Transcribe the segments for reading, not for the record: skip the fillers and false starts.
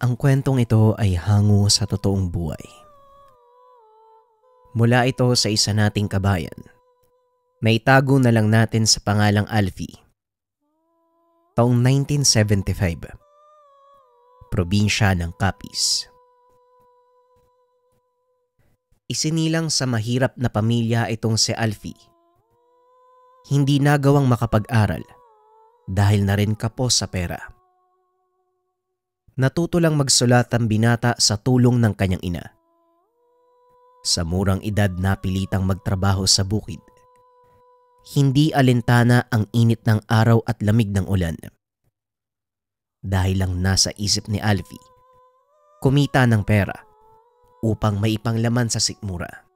Ang kwentong ito ay hango sa totoong buhay. Mula ito sa isa nating kabayan. Naitago na lang natin sa pangalang Alfie. Taong 1975. Probinsya ng Capiz. Isinilang sa mahirap na pamilya itong si Alfie. Hindi nagawang makapag-aral dahil na rin kapos sa pera. Natuto lang magsulat ang binata sa tulong ng kanyang ina. Sa murang edad napilitang magtrabaho sa bukid. Hindi alintana ang init ng araw at lamig ng ulan. Dahil lang nasa isip ni Alfie, kumita ng pera upang maipanglaman sa sikmura.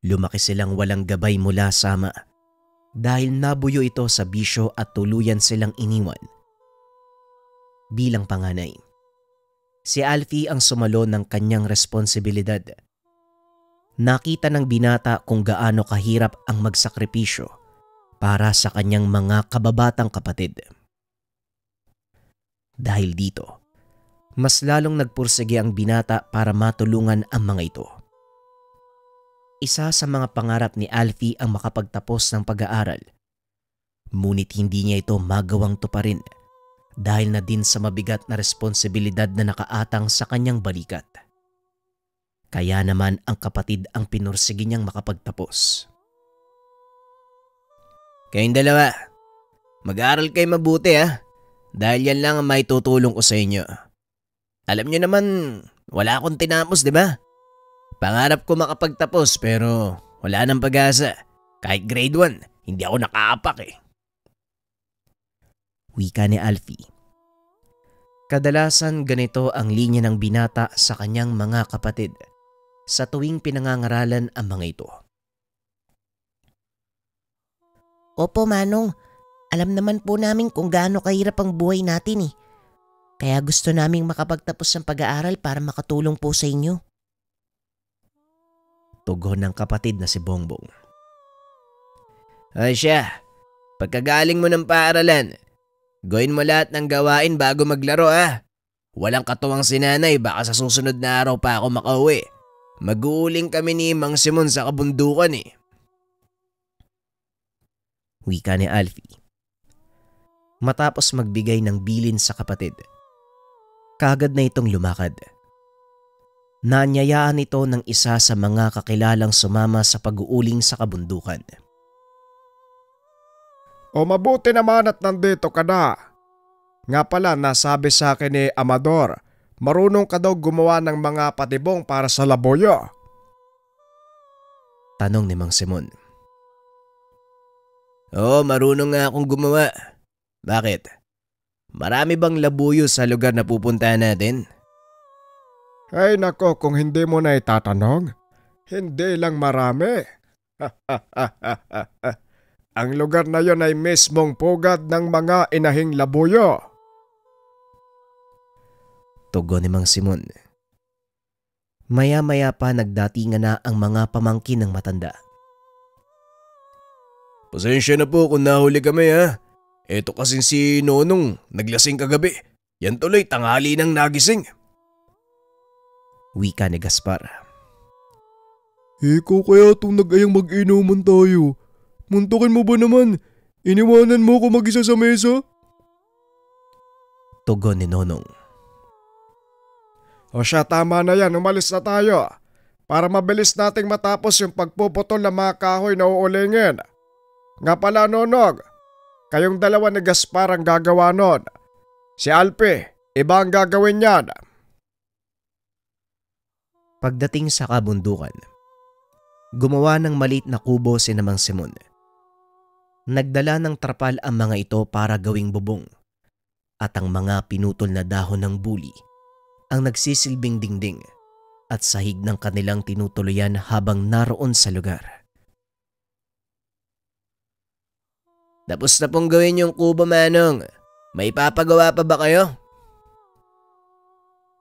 Lumaki silang walang gabay mula sa ama dahil nabuyo ito sa bisyo at tuluyan silang iniwan. Bilang panganay, si Alfie ang sumalo ng kanyang responsibilidad. Nakita ng binata kung gaano kahirap ang magsakripisyo para sa kanyang mga kababatang kapatid. Dahil dito, mas lalong nagpursige ang binata para matulungan ang mga ito. Isa sa mga pangarap ni Alfie ang makapagtapos ng pag-aaral. Ngunit hindi niya ito magawang tuparin dahil na din sa mabigat na responsibilidad na nakaatang sa kanyang balikat. Kaya naman ang kapatid ang pinursige niyang makapagtapos. Kayong dalawa, mag-aaral kayo mabuti dahil yan lang ang may tutulong ko sa inyo. Alam niyo naman, wala akong tinapos, di ba? Pangarap ko makapagtapos pero wala nang pag-asa. Kahit grade 1, hindi ako nakaapak Wika ni Alfie. Kadalasan ganito ang linya ng binata sa kanyang mga kapatid sa tuwing pinangangaralan ang mga ito. Opo Manong, alam naman po namin kung gaano kahirap ang buhay natin Kaya gusto naming makapagtapos ng pag-aaral para makatulong po sa inyo. Tugon ng kapatid na si Bongbong. Ay siya, pagkagaling mo ng paaralan, gawin mo lahat ng gawain bago maglaro Walang katuwang si nanay, baka sa susunod na araw pa ako makauwi. Mag-uuling kami ni Mang Simon sa kabundukan Wika ni Alfie. Matapos magbigay ng bilin sa kapatid, kaagad na itong lumakad. Naanyayaan ito ng isa sa mga kakilalang sumama sa pag-uuling sa kabundukan. O mabuti naman at nandito ka na. Nga pala nasabi sa akin ni Amador, marunong ka daw gumawa ng mga patibong para sa laboyo. Tanong ni Mang Simon. Oo, marunong nga akong gumawa. Bakit? Marami bang labuyo sa lugar na pupuntahan natin? Ay nako, kung hindi mo na itatanong, hindi lang marami. Ang lugar na yon ay mismong pugad ng mga inahing labuyo. Tugon ni Mang Simon. Maya-maya pa nagdatingan na ang mga pamangkin ng matanda. Pasensya na po kung nahuli kami Eto kasing si Nonong naglasing kagabi. Yan tuloy tanghali nang nagising. Wika ni Gaspar. Ikaw kaya itong nag-ayang mag-inuman tayo. Muntukin mo ba naman? Iniwanan mo ko mag-isa sa mesa? Tugon ni Nonong. O siya, tama na yan. Umalis na tayo. Para mabilis nating matapos yung pagpuputol ng mga kahoy na uulingin. Nga pala Nonog, kayong dalawa ni Gaspar ang gagawa nun. Si Alpe, iba ang gagawin niyan. Pagdating sa kabundukan, gumawa ng maliit na kubo si Mang Simon. Nagdala ng trapal ang mga ito para gawing bubong at ang mga pinutol na dahon ng buli ang nagsisilbing dingding at sahig ng kanilang tinutuluyan habang naroon sa lugar. Tapos na pong gawin yung kubo, Manong. May papagawa pa ba kayo?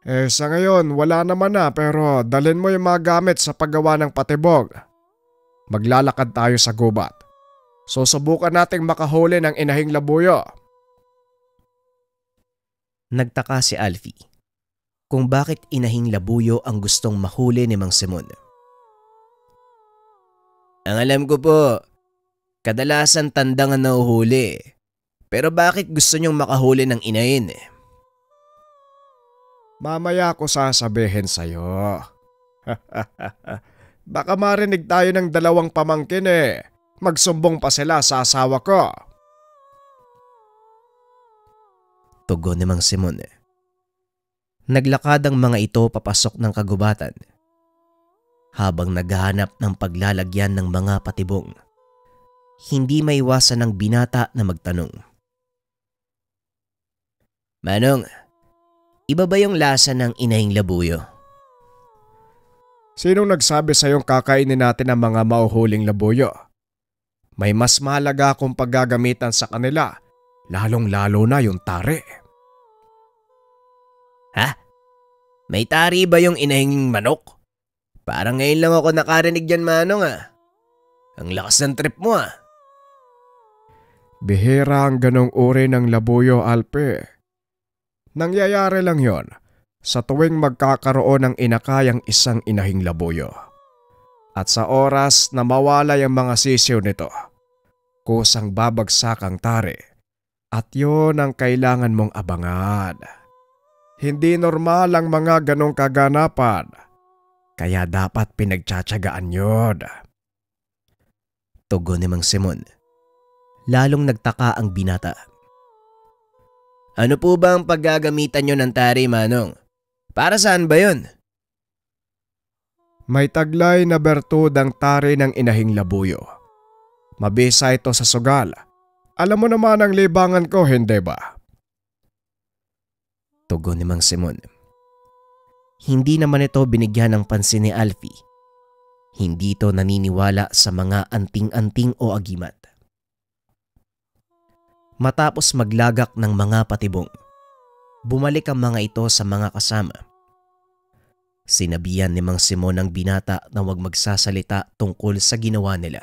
Sa ngayon wala naman na, pero dalhin mo yung mga gamit sa paggawa ng patibog. Maglalakad tayo sa gubat. Susubukan nating makahuli ng inahing labuyo. Nagtaka si Alfie kung bakit inahing labuyo ang gustong mahuli ni Mang Simon. Ang alam ko po, kadalasan tandang ang nahuhuli. Pero bakit gusto niyong makahuli ng inahin? Mamaya ko sasabihin sa'yo. Baka marinig tayo ng dalawang pamangkin Magsumbong pa sila sa asawa ko. Tugon ni Mang Simon. Naglakad ang mga ito papasok ng kagubatan. Habang naghahanap ng paglalagyan ng mga patibong, hindi maiwasan ng binata na magtanong. Manong, iba ba yung lasa ng inahing labuyo? Sinong nagsabi sa'yong kakainin natin ang mga mauhuling labuyo? May mas mahalaga akong paggagamitan sa kanila, lalong-lalo na yung tari. Ha? May tari ba yung inahing manok? Parang ngayon lang ako nakarinig dyan, Manong Ang lakas ng trip mo Bihira ang ganong uri ng labuyo, Alpe. Nangyayari lang yon sa tuwing magkakaroon ng inakayang isang inahing labuyo. At sa oras na mawalay ang mga sisiw nito, kusang babagsak ang tari at yon ang kailangan mong abangan. Hindi normal ang mga ganong kaganapan, kaya dapat pinagtsatsagaan yon. Tugon ni Mang Simon. Lalong nagtaka ang binata. Ano po ba ang paggagamitan nyo ng tari, Manong? Para saan ba yun? May taglay na bertud ang tari ng inahing labuyo. Mabisa ito sa sugal. Alam mo naman ang libangan ko, hindi ba? Tugon ni Mang Simon. Hindi naman ito binigyan ng pansin ni Alfie. Hindi ito naniniwala sa mga anting-anting o agimat. Matapos maglagak ng mga patibong, bumalik ang mga ito sa mga kasama. Sinabihan ni Mang Simon ang binata na huwag magsasalita tungkol sa ginawa nila.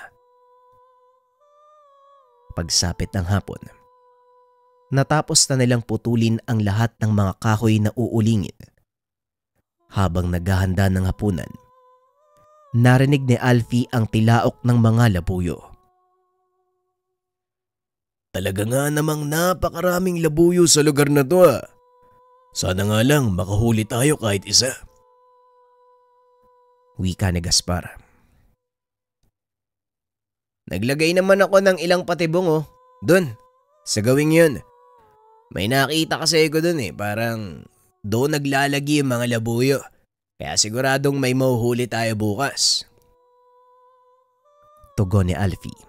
Pagsapit ng hapon, natapos na nilang putulin ang lahat ng mga kahoy na uulingin. Habang naghahanda ng hapunan, narinig ni Alfie ang tilaok ng mga labuyo. Talaga nga namang napakaraming labuyo sa lugar na to Sana nga lang makahuli tayo kahit isa. Wika ni Gaspar. Naglagay naman ako ng ilang patibong Dun, sa gawing yun. May nakita kasi ko dun parang doon naglalagi yung mga labuyo. Kaya siguradong may mahuhuli tayo bukas. Tugon ni Alfie.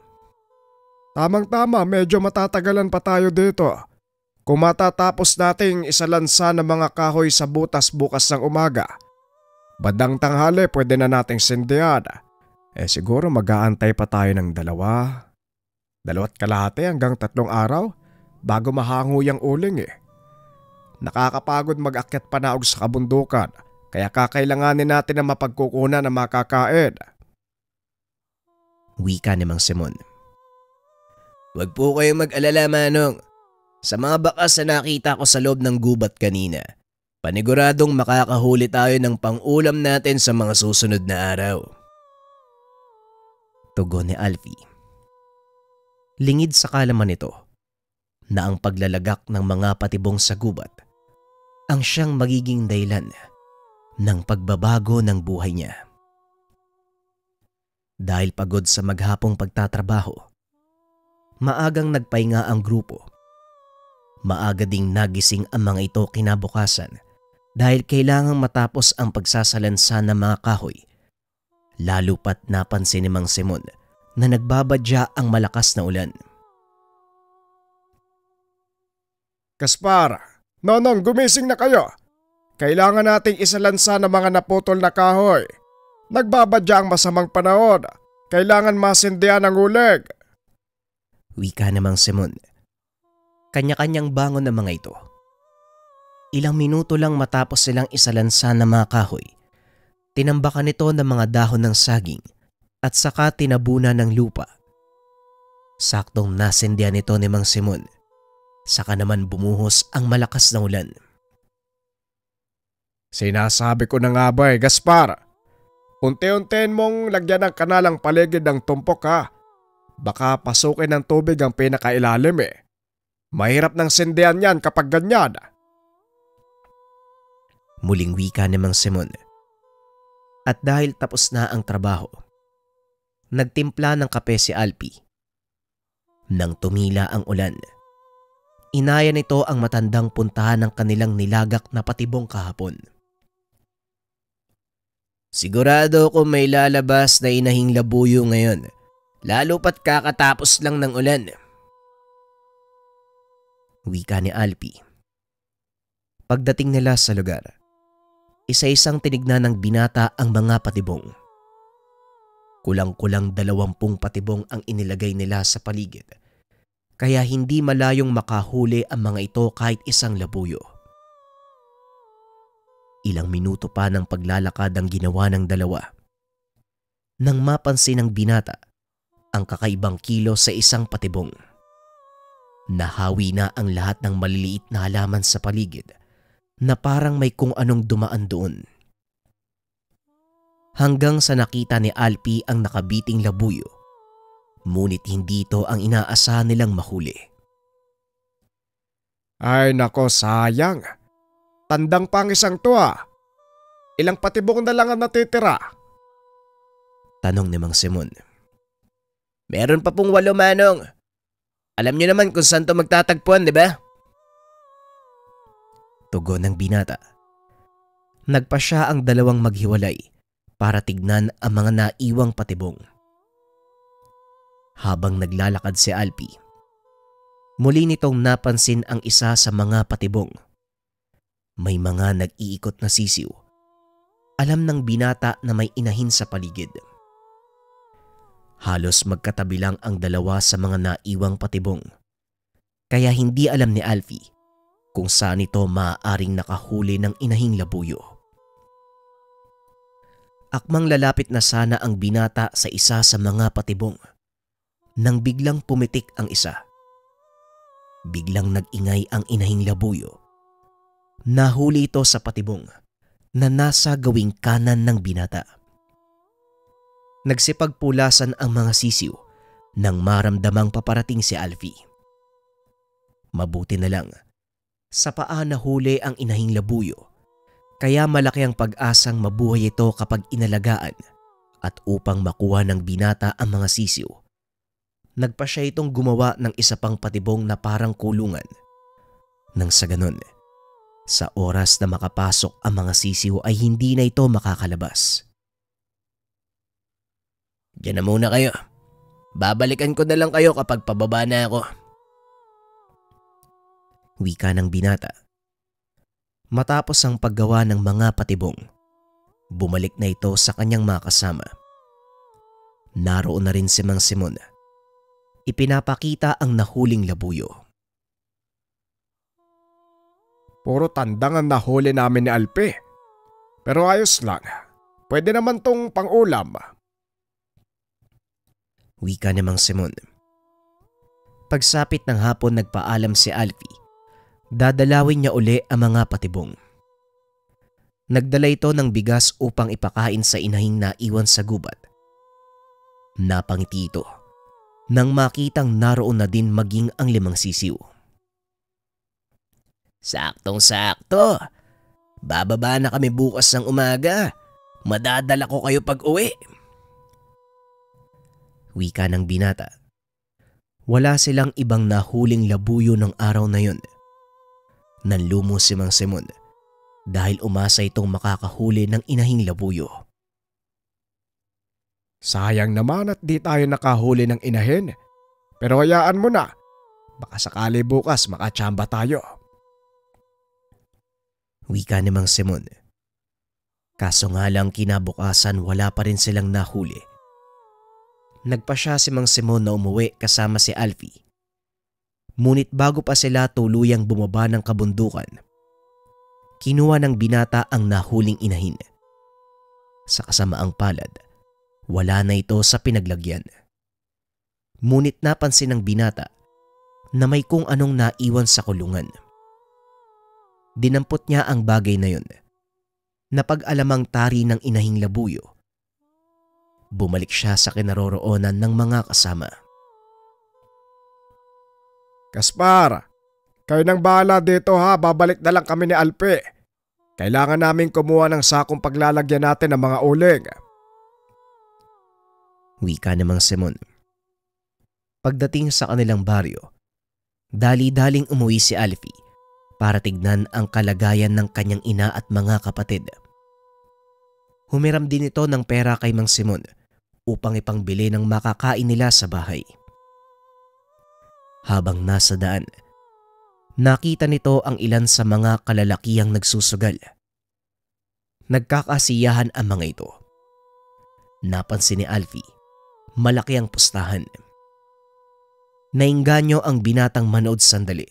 Tamang-tama, medyo matatagalan pa tayo dito. Kung matatapos nating isalansa ng mga kahoy sa butas bukas ng umaga, bandang tanghali pwede na nating sindihan. Siguro mag-aantay pa tayo ng 2.5 hanggang 3 araw bago mahango yung uling Nakakapagod mag-akyat panaog sa kabundukan, kaya kakailanganin natin na mapagkukunan ng makakain. Wika ni Mang Simon. Huwag po kayong mag-alala, Manong. Sa mga bakas na nakita ko sa loob ng gubat kanina, paniguradong makakahuli tayo ng pang-ulam natin sa mga susunod na araw. Tugon ni Alfie. Lingid sa kalaman nito na ang paglalagak ng mga patibong sa gubat ang siyang magiging dahilan ng pagbabago ng buhay niya. Dahil pagod sa maghapong pagtatrabaho, maagang nagpahinga ang grupo. Maaga ding nagising ang mga ito kinabukasan dahil kailangang matapos ang pagsasalansa ng mga kahoy. Lalo pat napansin ni Mang Simon na nagbabadya ang malakas na ulan. Gaspar, Nonong, gumising na kayo. Kailangan nating isalansa ng mga naputol na kahoy. Nagbabadya ang masamang panahon. Kailangan masindihan ang ulig. Wika na Mang Simon. Kanya-kanyang bangon ng mga ito. Ilang minuto lang matapos silang isalansa ng mga kahoy, tinambakan ito ng mga dahon ng saging at saka tinabunan ng lupa. Saktong nasindihan ito ni Mang Simon. Saka naman bumuhos ang malakas na ulan. Sinasabi ko na nga ba Gaspar? Unti-untiin mong lagyan ng kanalang paligid ng tumpok ha. Baka pasukin ng tubig ang pinakailalim Mahirap ng sindihan yan kapag ganyan. Muling wika ni Mang Simon. At dahil tapos na ang trabaho, nagtimpla ng kape si Alfie. Nang tumila ang ulan, inaya nito ang matandang puntahan ng kanilang nilagak na patibong kahapon. Sigurado ko may lalabas na inahing labuyo ngayon, lalo pat kakatapos lang ng ulan. Wika ni Alfie. Pagdating nila sa lugar, isa-isang tinignan ng binata ang mga patibong. Kulang-kulang 20 patibong ang inilagay nila sa paligid, kaya hindi malayong makahuli ang mga ito kahit isang labuyo. Ilang minuto pa ng paglalakad ang ginawa ng dalawa nang mapansin ng binata ang kakaibang kilo sa isang patibong. Nahawi na ang lahat ng maliliit na halaman sa paligid na parang may kung anong dumaan doon. Hanggang sa nakita ni Alfie ang nakabiting labuyo, ngunit hindi ito ang inaasahan nilang mahuli. Ay nako, sayang. Tandang pang isang to Ilang patibong na lang ang natitira? Tanong ni Mang Simon. Meron pa pong 8, Manong. Alam niyo naman kung saan to magtatagpuan, di ba? Tugon ng binata. Nagpa siya ang dalawang maghiwalay para tignan ang mga naiwang patibong. Habang naglalakad si Alfie, muli nitong napansin ang isa sa mga patibong. May mga nag-iikot na sisiw. Alam ng binata na may inahin sa paligid. Halos magkatabi lang ang dalawa sa mga naiwang patibong. Kaya hindi alam ni Alfie kung saan ito maaaring nakahuli ng inahing labuyo. Akmang lalapit na sana ang binata sa isa sa mga patibong nang biglang pumitik ang isa. Biglang nag-ingay ang inahing labuyo. Nahuli ito sa patibong na nasa gawing kanan ng binata. Nagsipagpulasan ang mga sisiw nang maramdamang paparating si Alfie. Mabuti na lang, sa paa nahuli ang inahing labuyo, kaya malaki ang pag-asang mabuhay ito kapag inalagaan at upang makuha ng binata ang mga sisiw. Nagpa siya itong gumawa ng isa pang patibong na parang kulungan. Nang sa ganon, sa oras na makapasok ang mga sisiw ay hindi na ito makakalabas. Diyan na muna kayo. Babalikan ko na lang kayo kapag pababa na ako. Wika ng binata. Matapos ang paggawa ng mga patibong, bumalik na ito sa kanyang mga kasama. Naroon na rin si Mang Simon. Ipinapakita ang nahuling labuyo. Puro tandang ang nahuli namin ni Alpe. Pero ayos lang. Pwede naman tong pang-ulam. Wika ni Mang Simon. Pagsapit ng hapon nagpaalam si Alfie. Dadalawin niya uli ang mga patibong. Nagdala ito ng bigas upang ipakain sa inahing naiwan sa gubat. Napangiti ito nang makitang naroon na din maging ang 5 sisiw. Saktong-sakto. Bababa na kami bukas ng umaga. Madadala ko kayo pag uwi. Wika ng binata. Wala silang ibang nahuling labuyo ng araw na yun. Nanlumo si Mang Simon dahil umasa itong makakahuli ng inahing labuyo. Sayang naman at di tayo nakahuli ng inahin. Pero hayaan mo na. Baka sakali bukas makachamba tayo. Wika ni Mang Simon. Kaso nga lang kinabukasan wala pa rin silang nahuli. Nagpa siya si Mang Simon na umuwi kasama si Alfie. Ngunit bago pa sila tuluyang bumaba ng kabundukan, kinuha ng binata ang nahuling inahin. Sa kasamaang palad, wala na ito sa pinaglagyan. Ngunit napansin ng binata na may kung anong naiwan sa kulungan. Dinampot niya ang bagay na yun Napag-alamang tari ng inahing labuyo, bumalik siya sa kinaroroonan ng mga kasama. Gaspar, kayo nang bahala dito ha, babalik na lang kami ni Alpe. Kailangan namin kumuha ng sakong paglalagyan natin ng mga uling. Wika namang Simon. Pagdating sa kanilang baryo, dali-daling umuwi si Alfie para tignan ang kalagayan ng kanyang ina at mga kapatid. Humiram din ito ng pera kay Mang Simon upang ipangbili ng makakain nila sa bahay. Habang nasa daan, nakita nito ang ilan sa mga kalalakihang nagsusugal. Nagkakasiyahan ang mga ito. Napansin ni Alfie, malaki ang pustahan. Nainganyo ang binatang manood sandali.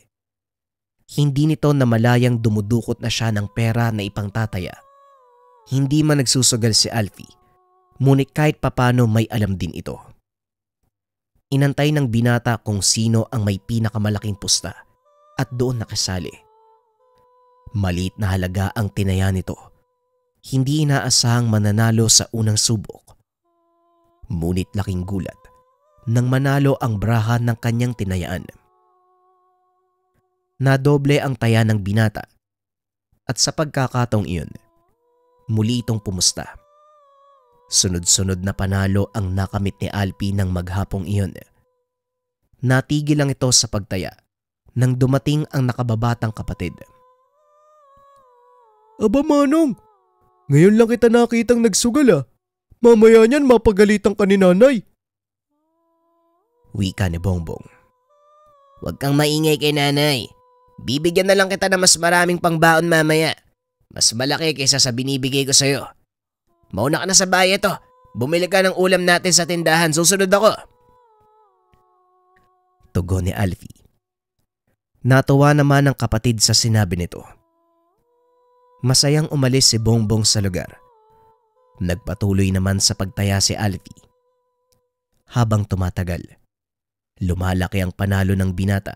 Hindi nito namalayang dumudukot na siya ng pera na ipangtataya. Hindi man nagsusugal si Alfie, ngunit kahit papano may alam din ito. Inantay ng binata kung sino ang may pinakamalaking pusta at doon nakasali. Maliit na halaga ang tinaya nito. Hindi inaasahang mananalo sa unang subok. Ngunit laking gulat nang manalo ang braha ng kanyang tinayaan. Nadoble ang taya ng binata at sa pagkakataong iyon, muli itong pumusta. Sunod-sunod na panalo ang nakamit ni Alfie ng maghapong iyon. Natigil lang ito sa pagtaya nang dumating ang nakababatang kapatid. Aba Manong, ngayon lang kita nakitang nagsugal ah. Mamaya niyan mapagalitan ka ni nanay. Wika ni Bongbong. Huwag kang maingay kay nanay. Bibigyan na lang kita ng mas maraming pangbaon mamaya. Mas malaki kaysa sa binibigay ko sa'yo. Mauna ka na sa bahay ito. Bumili ka ng ulam natin sa tindahan. Susunod ako. Tugon ni Alfie. Natuwa naman ang kapatid sa sinabi nito. Masayang umalis si Bongbong sa lugar. Nagpatuloy naman sa pagtaya si Alfie. Habang tumatagal, lumalaki ang panalo ng binata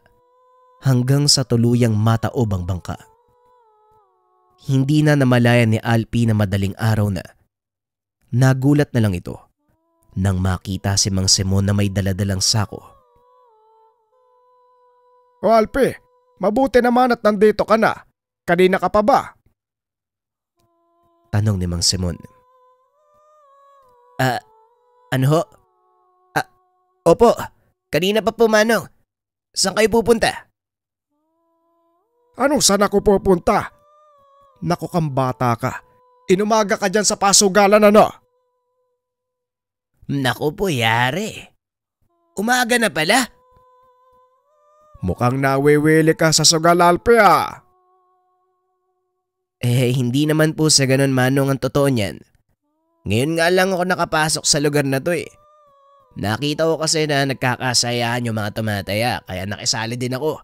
hanggang sa tuluyang mataob ang bangka. Hindi na namalayan ni Alfie na madaling araw na. Nagulat na lang ito nang makita si Mang Simon na may daladalang sako. O Alpe, mabuti naman at nandito ka na. Kanina ka pa ba? Tanong ni Mang Simon. Ano ho? Opo, kanina pa po Manong. Saan kayo pupunta? Anong saan ako pupunta? Naku kang bata ka. Inumaga ka dyan sa pasugalan ano? Naku po, yari. Umaga na pala. Mukhang nawiwili ka sa sugal Alpe ah. Hindi naman po sa ganun Manong ang totoo niyan. Ngayon nga lang ako nakapasok sa lugar na to eh. Nakita ko kasi na nagkakasayahan yung mga tumataya kaya nakisali din ako.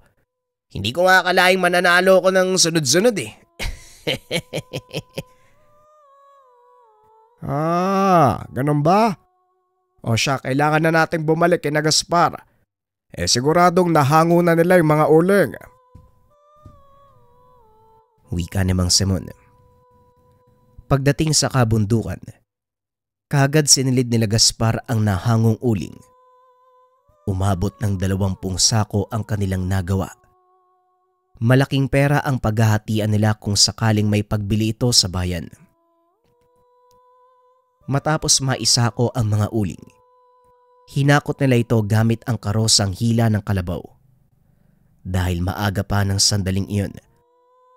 Hindi ko nga akalaing mananalo ko ng sunod-sunod eh. Ganun ba? O siya, kailangan na nating bumalik kina Gaspar. Siguradong nahango na nila yung mga uling. Wika ni Mang Simon. Pagdating sa kabundukan, kaagad sinilid nila Gaspar ang nahangong uling. Umabot ng 20 sako ang kanilang nagawa. Malaking pera ang paghahatian nila kung sakaling may pagbili ito sa bayan. Matapos maisako ang mga uling, hinakot nila ito gamit ang karosang hila ng kalabaw. Dahil maaga pa ng sandaling iyon,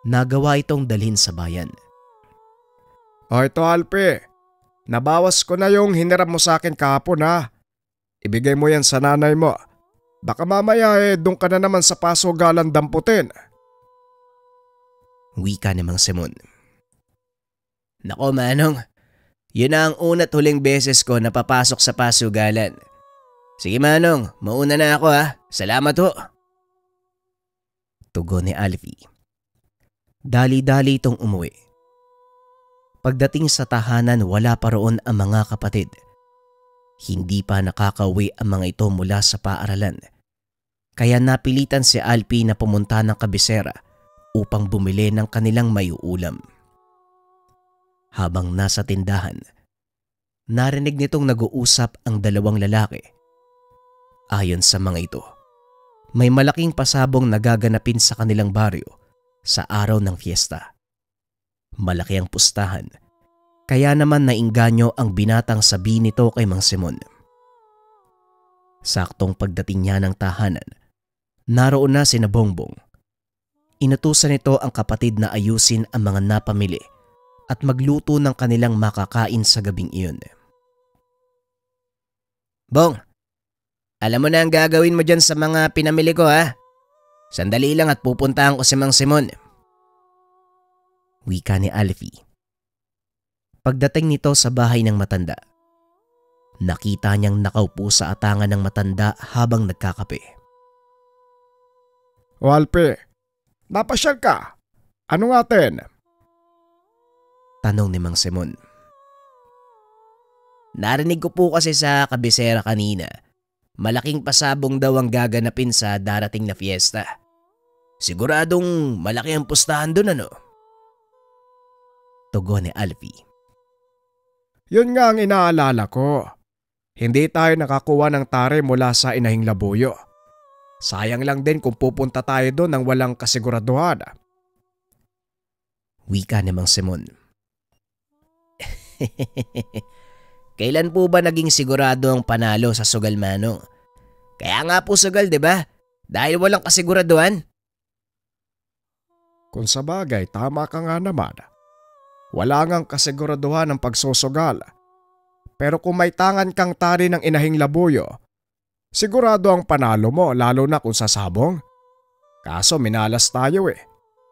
nagawa itong dalhin sa bayan. O ito Alpe, nabawas ko na yung hiniram mo sa akin kahapon ha. Ibigay mo yan sa nanay mo. Baka mamaya doon ka na naman sa pasugalan damputin. Wika ni Mang Simon. Nako Manong, yun na ang una't huling beses ko na papasok sa pasugalan. Sige Manong, mauna na ako ha. Salamat ho. Tugon ni Alfie. Dali-dali itong umuwi. Pagdating sa tahanan, wala pa roon ang mga kapatid. Hindi pa nakakauwi ang mga ito mula sa paaralan. Kaya napilitan si Alfie na pumunta ng kabisera upang bumili ng kanilang mayuulam. Habang nasa tindahan, narinig nitong nag-uusap ang dalawang lalaki. Ayon sa mga ito, may malaking pasabong nagaganapin sa kanilang baryo sa araw ng fiesta. Malaki ang pustahan, kaya naman nainganyo ang binatang sabihin nito kay Mang Simon. Saktong pagdating niya ng tahanan, naroon na sina Bongbong. Inutusan nito ang kapatid na ayusin ang mga napamili at magluto ng kanilang makakain sa gabing iyon. Bong, alam mo na ang gagawin mo dyan sa mga pinamili ko ha? Sandali lang at pupuntahan ko si Mang Simon. Wika ni Alfie. Pagdating nito sa bahay ng matanda, nakita niyang nakaupo sa atangan ng matanda habang nagkakape. O Alpe, napasyal ka. Ano atin? Tanong ni Mang Simon. Narinig ko po kasi sa kabisera kanina, malaking pasabong daw ang gaganapin sa darating na fiesta. Siguradong malaki ang pustahan doon ano? Tugon ni Alfie. Yun nga ang inaalala ko. Hindi tayo nakakuha ng tare mula sa Inahing Labuyo. Sayang lang din kung pupunta tayo doon ng walang kasiguraduhan. Wika ni Mang Simon. Kailan po ba naging sigurado ang panalo sa sugal, Manong? Kaya nga po sugal, di ba? Dahil walang kasiguraduhan. Kung sa bagay, tama ka nga naman. Wala ngang kasiguraduhan ng pagsusugal. Pero kung may tangan kang tari ng Inahing Labuyo, sigurado ang panalo mo lalo na kung sasabong. Kaso minalas tayo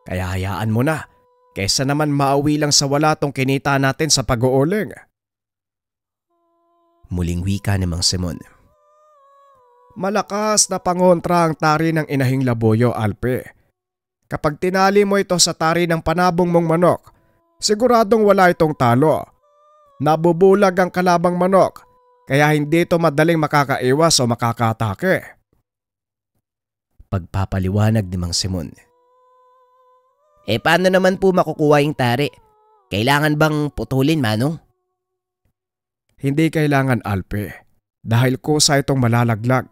Kaya hayaan mo na. Kesa naman mauwi lang sa wala tong kinita natin sa pag-uuling. Muling wika ni Mang Simon. Malakas na pangontra ang tari ng Inahing Labuyo, Alpe. Kapag tinali mo ito sa tari ng panabong mong manok, siguradong wala itong talo. Nabubulag ang kalabang manok, kaya hindi ito madaling makakaiwas o makakatake. Pagpapaliwanag ni Mang Simon. Paano naman po makukuha yung tari? Kailangan bang putulin, Manong? Hindi kailangan, Alpe, dahil kusa itong malalaglag.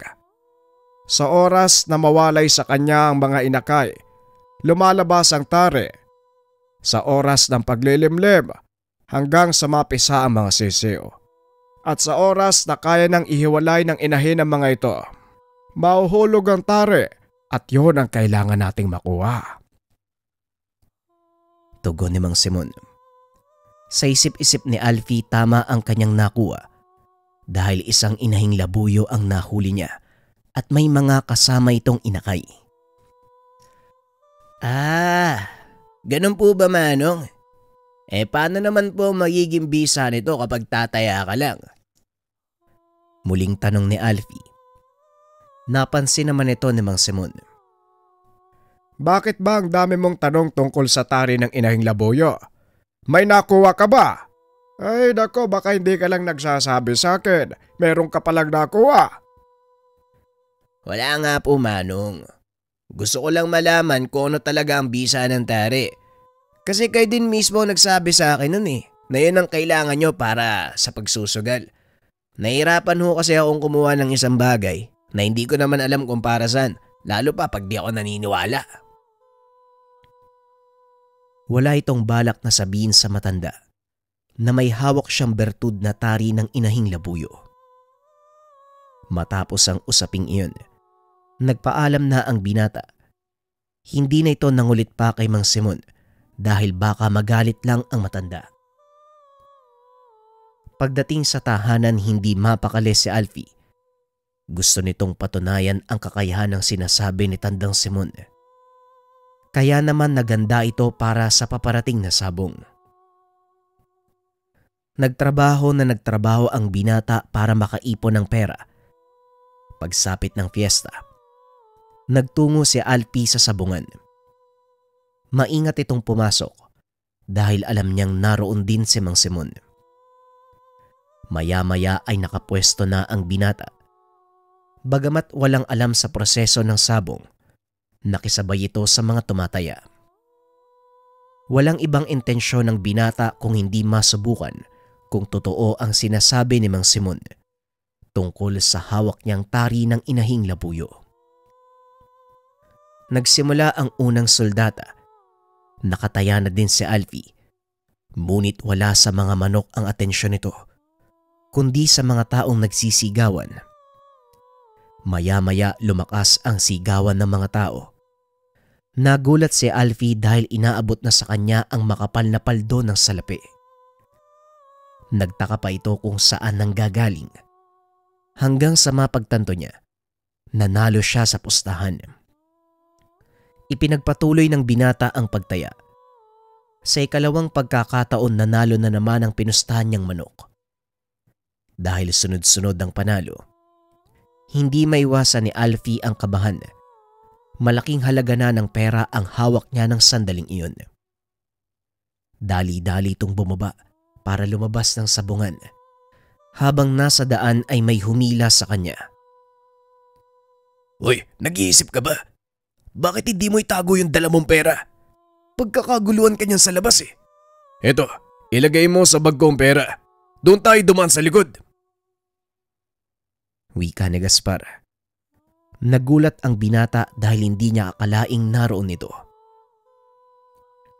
Sa oras na mawalay sa kanya ang mga inakay, lumalabas ang tari. Sa oras ng paglilimlim, hanggang sa mapisa ang mga sisiyo. At sa oras na kaya nang ihiwalay ng inahin ang mga ito, mauhulog ang tari at yun ang kailangan nating makuha. Tugon ni Mang Simon. Sa isip-isip ni Alfie, tama ang kanyang nakuha dahil isang inahing labuyo ang nahuli niya at may mga kasama itong inakay. Ganun po ba, Manong? Paano naman po magiging bisa nito kapag tataya ka lang? Muling tanong ni Alfie. Napansin naman ito ni Mang Simon. Bakit ba ang dami mong tanong tungkol sa tari ng Inahing Labuyo? May nakuha ka ba? Ay nako, baka hindi ka lang nagsasabi sa akin. Meron ka palang nakuha. Wala nga po, Manong. Gusto ko lang malaman kung ano talaga ang bisa ng tari. Kasi kayo din mismo nagsabi sa akin nun na yun ang kailangan nyo para sa pagsusugal. Nahirapan ho kasi akong kumuha ng isang bagay na hindi ko naman alam kung para saan, lalo pa pag di ako naniniwala. Wala itong balak na sabihin sa matanda na may hawak siyang bertud na tari ng Inahing Labuyo. Matapos ang usaping iyon, nagpaalam na ang binata. Hindi na ito nangulit pa kay Mang Simon dahil baka magalit lang ang matanda. Pagdating sa tahanan, hindi mapakali si Alfie. Gusto nitong patunayan ang kakayahan ng sinasabi ni Tandang Simon. Kaya naman naganda ito para sa paparating na sabong. Nagtrabaho ang binata para makaipon ng pera. Pagsapit ng fiesta, nagtungo si Alfie sa sabungan. Maingat itong pumasok dahil alam niyang naroon din si Mang Simon. Maya-maya ay nakapwesto na ang binata. Bagamat walang alam sa proseso ng sabong, nakisabay ito sa mga tumataya. Walang ibang intensyon ng binata kung hindi masubukan kung totoo ang sinasabi ni Mang Simon tungkol sa hawak niyang tari ng inahing labuyo. Nagsimula ang unang soldata. Nakataya na din si Alfie. Ngunit wala sa mga manok ang atensyon nito, kundi sa mga taong nagsisigawan. Maya-maya lumakas ang sigawan ng mga tao. Nagulat si Alfie dahil inaabot na sa kanya ang makapal na paldo ng salapi. Nagtaka pa ito kung saan nanggagaling. Hanggang sa mapagtanto niya, nanalo siya sa pustahan. Ipinagpatuloy ng binata ang pagtaya. Sa ikalawang pagkakataon nanalo na naman ang pinustahan niyang manok. Dahil sunod-sunod ang panalo, hindi maiwasan ni Alfie ang kabahan. Malaking halaga na ng pera ang hawak niya ng sandaling iyon. Dali-dali itong bumaba para lumabas ng sabungan. Habang nasa daan ay may humila sa kanya. Hoy, nag-iisip ka ba? Bakit hindi mo itago yung dala mong pera? Pagkakaguluhan ka niyan sa labas eh. Eto, ilagay mo sa bag kong pera. Doon tayo dumaan sa likod. Wika ni Gaspar. Nagulat ang binata dahil hindi niya akalaing naroon ito.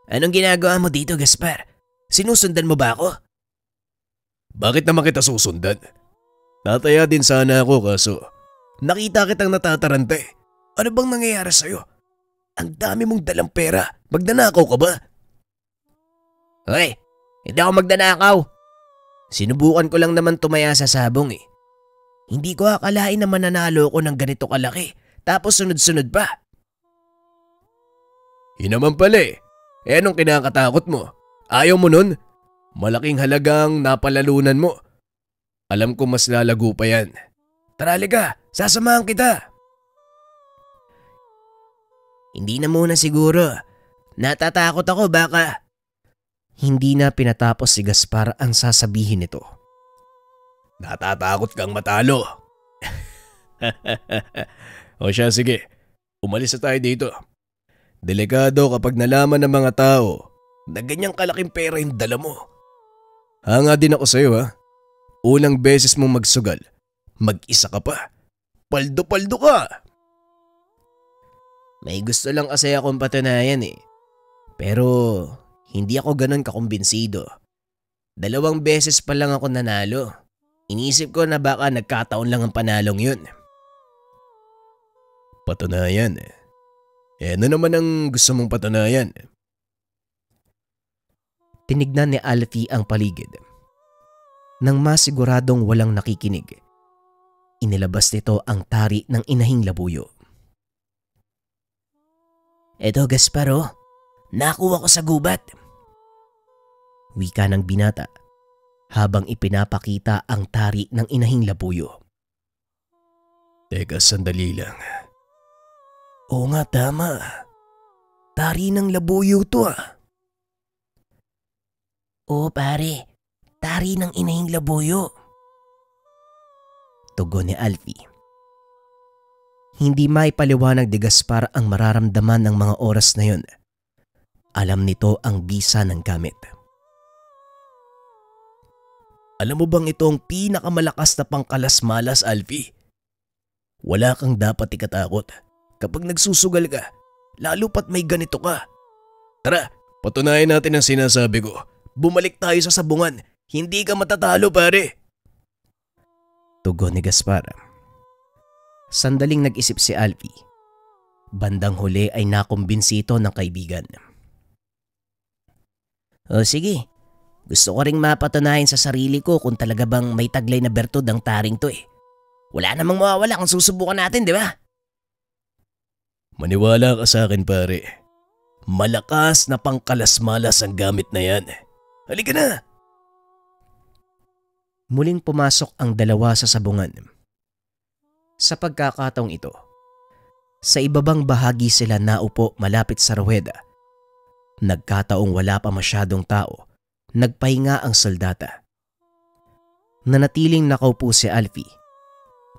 Anong ginagawa mo dito, Gaspar? Sinusundan mo ba ako? Bakit naman kita susundan? Tataya din sana ako kaso nakita kitang natataranta eh. Ano bang nangyayari sa'yo? Ang dami mong dalang pera. Magnanakaw ka ba? Hoy, hindi ako magnanakaw. Sinubukan ko lang naman tumaya sa sabong eh. Hindi ko akalain na mananalo ko ng ganito kalaki. Tapos sunod-sunod pa. Yun naman pala eh. Eh anong kinakatakot mo? Ayaw mo nun? Malaking halagang napalalunan mo. Alam ko mas lalago pa yan. Tara liga, sasamahan kita. Hindi na muna siguro. Natatakot ako baka. Hindi na pinatapos si Gaspar ang sasabihin nito. Natatakot kang matalo. O siya, sige. Umalis na tayo dito. Delikado kapag nalaman ng mga tao na ganyang kalaking pera yung dala mo. Hanga din ako sa'yo ha. Unang beses mong magsugal. Mag-isa ka pa. Paldo-paldo ka. May gusto lang kasi akong patunayan eh. Pero hindi ako ganun kakumbinsido. 2 beses pa lang ako nanalo. Inisip ko na baka nagkataon lang ang panalong yun. Patunayan eh. Eh ano naman ang gusto mong patunayan? Tinignan ni Alfie ang paligid. Nang masiguradong walang nakikinig, inilabas nito ang tari ng inahing labuyo. Eto Gasparo, nakuha ko sa gubat. Wika ng binata habang ipinapakita ang tari ng inahing labuyo. Teka, sandali lang. Oo nga, tama. Tari ng labuyo to ah. Oo pare, tari ng inahing labuyo. Tugon ni Alfie. Hindi maipaliwanag ni Gaspar ang mararamdaman ng mga oras na yun. Alam nito ang bisa ng gamit. Alam mo bang ito ang pinakamalakas na pangkalas-malas, Alfie? Wala kang dapat ikatakot. Kapag nagsusugal ka, lalo pat may ganito ka. Tara, patunayan natin ang sinasabi ko. Bumalik tayo sa sabungan. Hindi ka matatalo pare. Tugon ni Gaspar. Sandaling nag-isip si Alfie. Bandang huli ay nakumbinsi ito ng kaibigan. O sige, gusto ko ring mapatunayan sa sarili ko kung talaga bang may taglay na bertud ang taring to eh. Wala namang mawawala kung susubukan natin, di ba? Maniwala ka sa akin pare. Malakas na pangkalas-malas ang gamit na yan. Halika na! Muling pumasok ang dalawa sa sabungan. Sa pagkakataong ito, sa ibabang bahagi sila naupo malapit sa ruweda. Nagkataong wala pa masyadong tao, nagpahinga ang soldata. Nanatiling nakaupo si Alfie,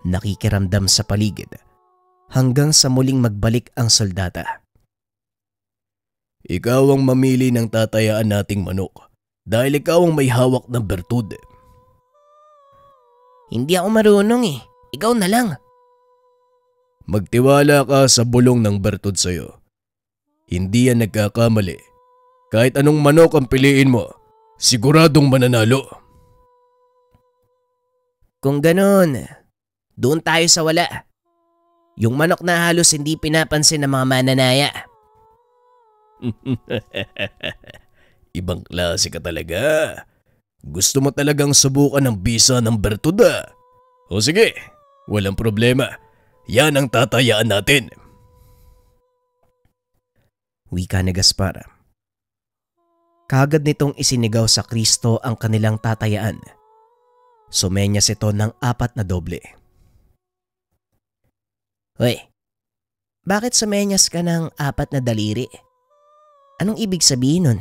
nakikiramdam sa paligid hanggang sa muling magbalik ang soldata. Ikaw ang mamili ng tatayaan nating manok dahil ikaw ang may hawak ng bertud. Hindi ako marunong eh. Ikaw na lang. Magtiwala ka sa bulong ng bertud sa'yo. Hindi yan nagkakamali. Kahit anong manok ang piliin mo, siguradong mananalo. Kung ganun, doon tayo sa wala. Yung manok na halos hindi pinapansin ng mga mananaya. Ibang klase ka talaga. Gusto mo talagang subukan ng bisa ng bertuda. O sige, walang problema. Yan ang tatayaan natin. Wika ni Gaspar. Kagad nitong isinigaw sa Kristo ang kanilang tatayaan. Sumenyas ito ng 4 na doble. Hoy, bakit sumenyas ka ng 4 na daliri? Anong ibig sabihin nun?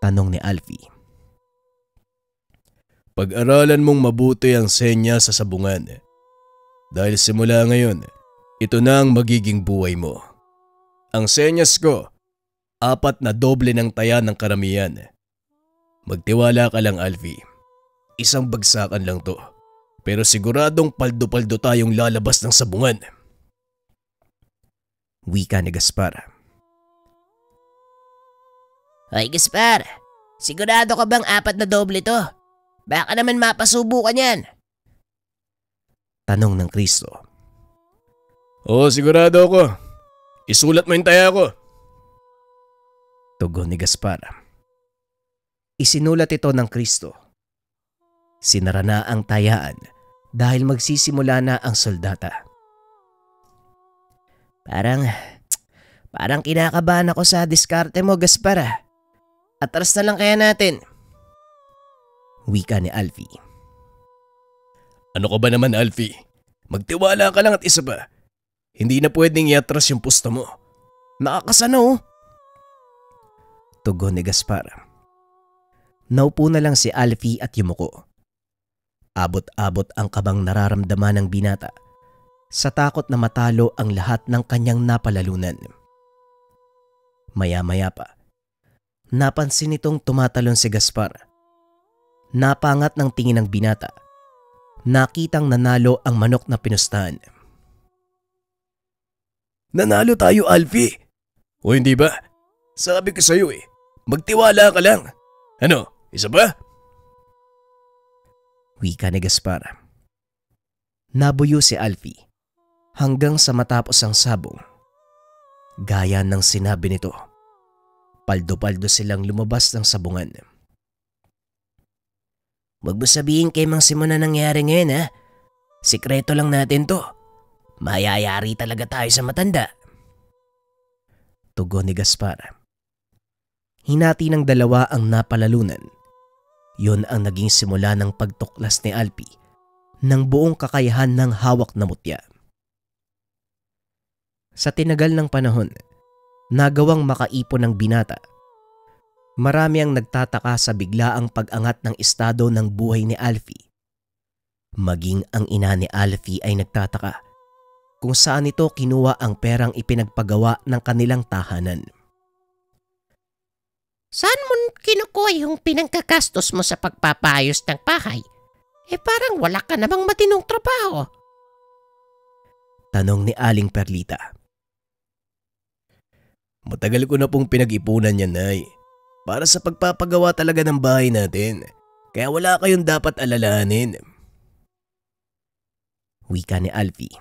Tanong ni Alfie. Pag-aralan mong mabuti ang senya sa sabungan. Dahil simula ngayon, ito na ang magiging buhay mo. Ang senyas ko, 4 na doble ng taya ng karamihan. Magtiwala ka lang, Alfie. Isang bagsakan lang to. Pero siguradong paldo-paldo tayong lalabas ng sabungan. Wika ni Gaspar. Hoy Gaspar, sigurado ka bang 4 na doble to? Baka naman mapasubukan yan. Tanong ng Kristo. Oo, sigurado ako. Isulat mo yung taya ko. Tugon ni Gaspar. Isinulat ito ng Kristo. Sinara na ang tayaan dahil magsisimula na ang soldata. Parang kinakabahan ako sa diskarte mo, Gaspar. Atras na lang kaya natin. Wika ni Alfie. Ano ka ba naman, Alfie? Magtiwala ka lang at isa pa. Hindi na pwedeng iatras yung pusta mo. Nakakasana oh. Tugon ni Gaspar. Naupo na lang si Alfie at yumuko. Abot-abot ang kabang nararamdaman ng binata sa takot na matalo ang lahat ng kanyang napalalunan. Maya-maya pa, napansin nitong tumatalon si Gaspar. Napangat ng tingin ng binata. Nakitang nanalo ang manok na pinustahan. Nanalo tayo, Alfie! O hindi ba? Sabi ko sa'yo eh, magtiwala ka lang. Ano, isa ba? Wika ni Gaspar. Nabuyo si Alfie hanggang sa matapos ang sabong. Gaya ng sinabi nito, paldo-paldo silang lumabas ng sabungan. Wag mo sabihin kay Mang Simon na nangyari ngayon ha. Sikreto lang natin to. Mayayari talaga tayo sa matanda. Tugon ni Gaspar. Hinati ng dalawa ang napalalunan. Yun ang naging simula ng pagtuklas ni Alfie ng buong kakayahan ng hawak na mutya. Sa tinagal ng panahon, nagawang makaipon ng binata. Marami ang nagtataka sa biglaang pag-angat ng estado ng buhay ni Alfie. Maging ang ina ni Alfie ay nagtataka kung saan ito kinuha ang perang ipinagpagawa ng kanilang tahanan. Saan mo kinukuha yung pinangkakastos mo sa pagpapayos ng bahay? Parang wala ka namang matinong trabaho. Tanong ni Aling Perlita. Matagal ko na pong pinag-ipunan yan, Nay. Para sa pagpapagawa talaga ng bahay natin. Kaya wala kayong dapat alalahanin. Wika ni Alfie.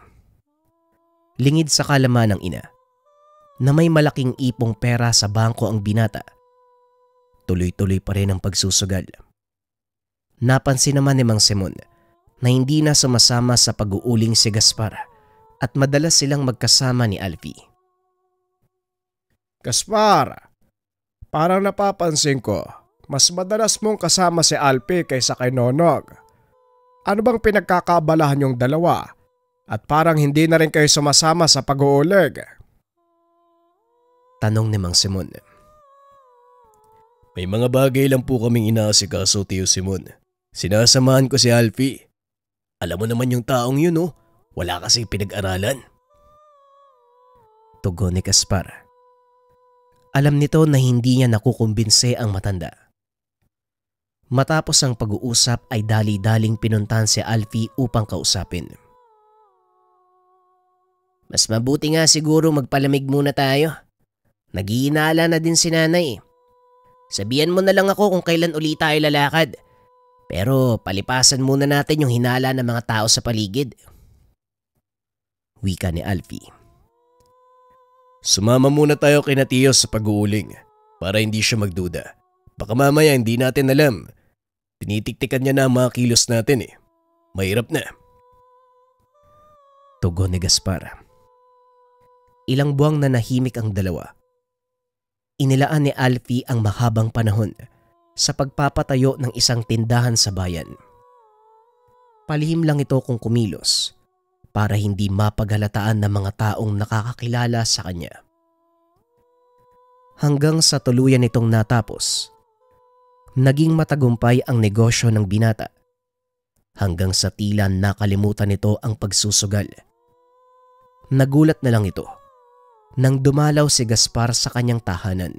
Lingid sa kalaman ng ina na may malaking ipong pera sa bangko ang binata. Tuloy-tuloy pa rin ang pagsusugal. Napansin naman ni Mang Simon na hindi na sumasama sa pag-uuling si Gaspar at madalas silang magkasama ni Alfie. Gaspar, parang napapansin ko, mas madalas mong kasama si Alfie kaysa kay Nonong. Ano bang pinagkakaabalahan yung dalawa? At parang hindi na rin kayo sumasama sa pag-uulig. Tanong ni Mang Simon. May mga bagay lang po kaming inaasikaso, Tio Simon. Sinasamahan ko si Alfie. Alam mo naman yung taong yun oh, wala kasi pinag-aralan. Tugon ni Gaspar. Alam nito na hindi niya nakukumbinse ang matanda. Matapos ang pag-uusap ay dali-daling pinuntahan si Alfie upang kausapin. Mas mabuti nga siguro magpalamig muna tayo. Naghihinala na din si nanay. Sabihan mo na lang ako kung kailan uli tayo lalakad. Pero palipasan muna natin yung hinala ng mga tao sa paligid. Wika ni Alfie. Sumama muna tayo kina Tio sa pag-uuling para hindi siya magduda. Baka mamaya hindi natin alam. Tinitiktikan niya na ang mga kilos natin eh. Mahirap na. Tugon ni Gaspar. Ilang buwang nanahimik ang dalawa. Inilaan ni Alfie ang mahabang panahon sa pagpapatayo ng isang tindahan sa bayan. Palihim lang ito kung kumilos para hindi mapaghalataan ng mga taong nakakakilala sa kanya. Hanggang sa tuluyan itong natapos, naging matagumpay ang negosyo ng binata hanggang sa tila nakalimutan nito ang pagsusugal. Nagulat na lang ito nang dumalaw si Gaspar sa kanyang tahanan.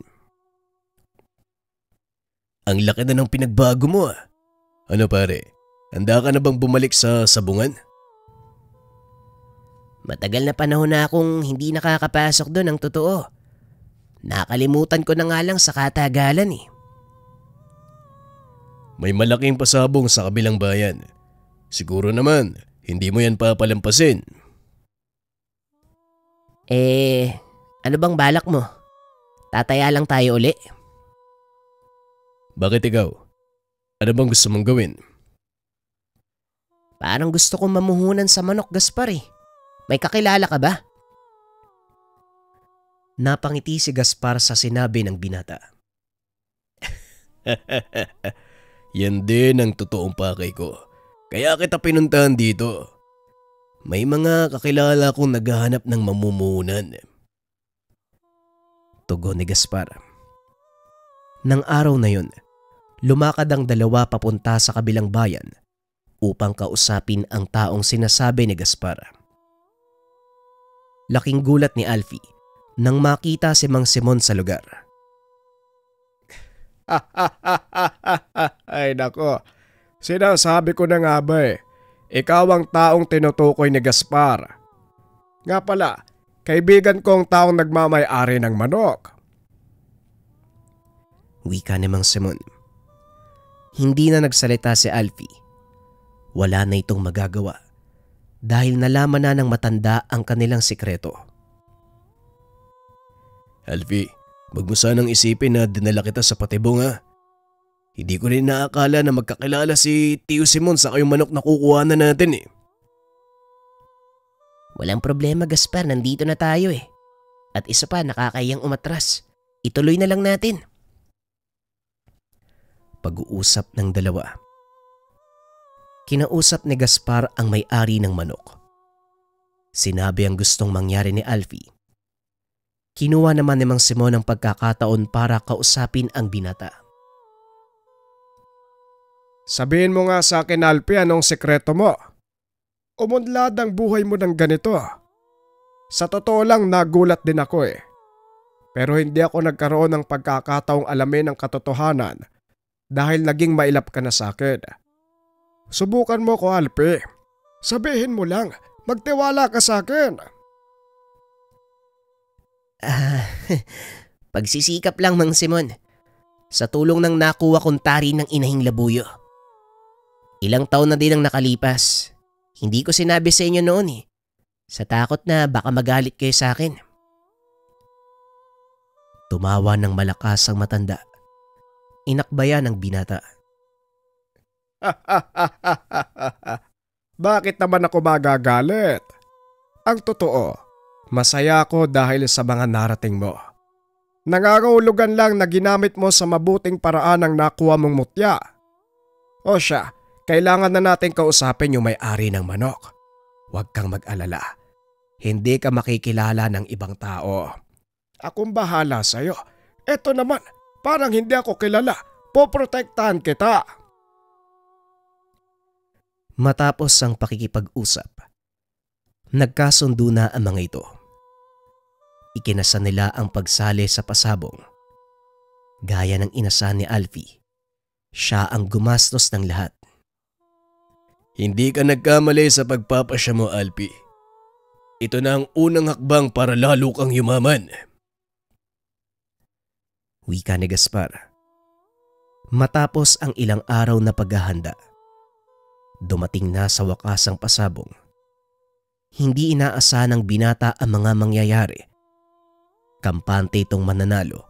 Ang laki na ng pinagbago mo ah. Ano pare, handa ka na bang bumalik sa sabungan? Matagal na panahon na akong hindi nakakapasok doon ang totoo. Nakalimutan ko na nga lang sa katagalan eh. May malaking pasabong sa kabilang bayan. Siguro naman, hindi mo yan papalampasin. Ano bang balak mo? Tataya lang tayo uli? Bakit ikaw? Ano bang gusto mong gawin? Parang gusto kong mamuhunan sa manok, Gaspar eh. May kakilala ka ba? Napangiti si Gaspar sa sinabi ng binata. Yan din ang totoong pakay ko. Kaya kita pinuntahan dito. May mga kakilala kong naghahanap ng mamumuhunan. Tugon ni Gaspar. Nang araw na yun, lumakad ang dalawa papunta sa kabilang bayan upang kausapin ang taong sinasabi ni Gaspar. Laking gulat ni Alfie nang makita si Mang Simon sa lugar. Ay nako, sinasabi ko na nga ba ikaw ang taong tinutukoy ni Gaspar. Nga pala, kaibigan ko ang taong nagmamay-ari ng manok. Wika ni Mang Simon. Hindi na nagsalita si Alfie. Wala na itong magagawa dahil nalaman na ng matanda ang kanilang sikreto. Alfie, wag mo sanang isipin na dinala kita sa patibong ha. Hindi ko rin naakala na magkakilala si Tio Simon sa kayong manok na kukuha na natin eh. Walang problema, Gaspar, nandito na tayo eh. At isa pa, nakakayang umatras. Ituloy na lang natin. Pag-uusap ng dalawa. Kinausap ni Gaspar ang may-ari ng manok. Sinabi ang gustong mangyari ni Alfie. Kinuha naman ni Mang Simon ang pagkakataon para kausapin ang binata. Sabihin mo nga sa akin, Alfie, anong sekreto mo? Umunlad ang buhay mo ng ganito. Sa totoo lang, nagulat din ako eh. Pero hindi ako nagkaroon ng pagkakataong alamin ang katotohanan dahil naging mailap ka na sa akin. Subukan mo ko, Alfie. Sabihin mo lang, magtiwala ka sa akin. Pagsisikap lang, Mang Simon. Sa tulong ng nakuha kong tari ng inahing labuyo. Ilang taon na din ang nakalipas. Hindi ko sinabi sa inyo noon eh. Sa takot na baka magalit kayo sa akin. Tumawa ng malakas ang matanda. Inakbayan ng binata. Bakit naman ako magagalit? Ang totoo, masaya ako dahil sa mga narating mo. Nangangahulugan lang na ginamit mo sa mabuting paraan ang nakuha mong mutya. O siya, kailangan na natin kausapin yung may-ari ng manok. Huwag kang mag-alala. Hindi ka makikilala ng ibang tao. Akong bahala sa'yo. Eto naman, parang hindi ako kilala. Poprotektahan kita. Matapos ang pakikipag-usap, nagkasundo na ang mga ito. ikinasa nila ang pagsali sa pasabong. Gaya ng inasahan ni Alfie, siya ang gumastos ng lahat. Hindi ka nagkamali sa pagpapasya mo, Alfie. Ito na ang unang hakbang para lalo kang yumaman. Wika ni Gaspar. Matapos ang ilang araw na paghahanda, dumating na sa wakas ang pasabong. Hindi inaasahan ng binata ang mga mangyayari. Kampante itong mananalo.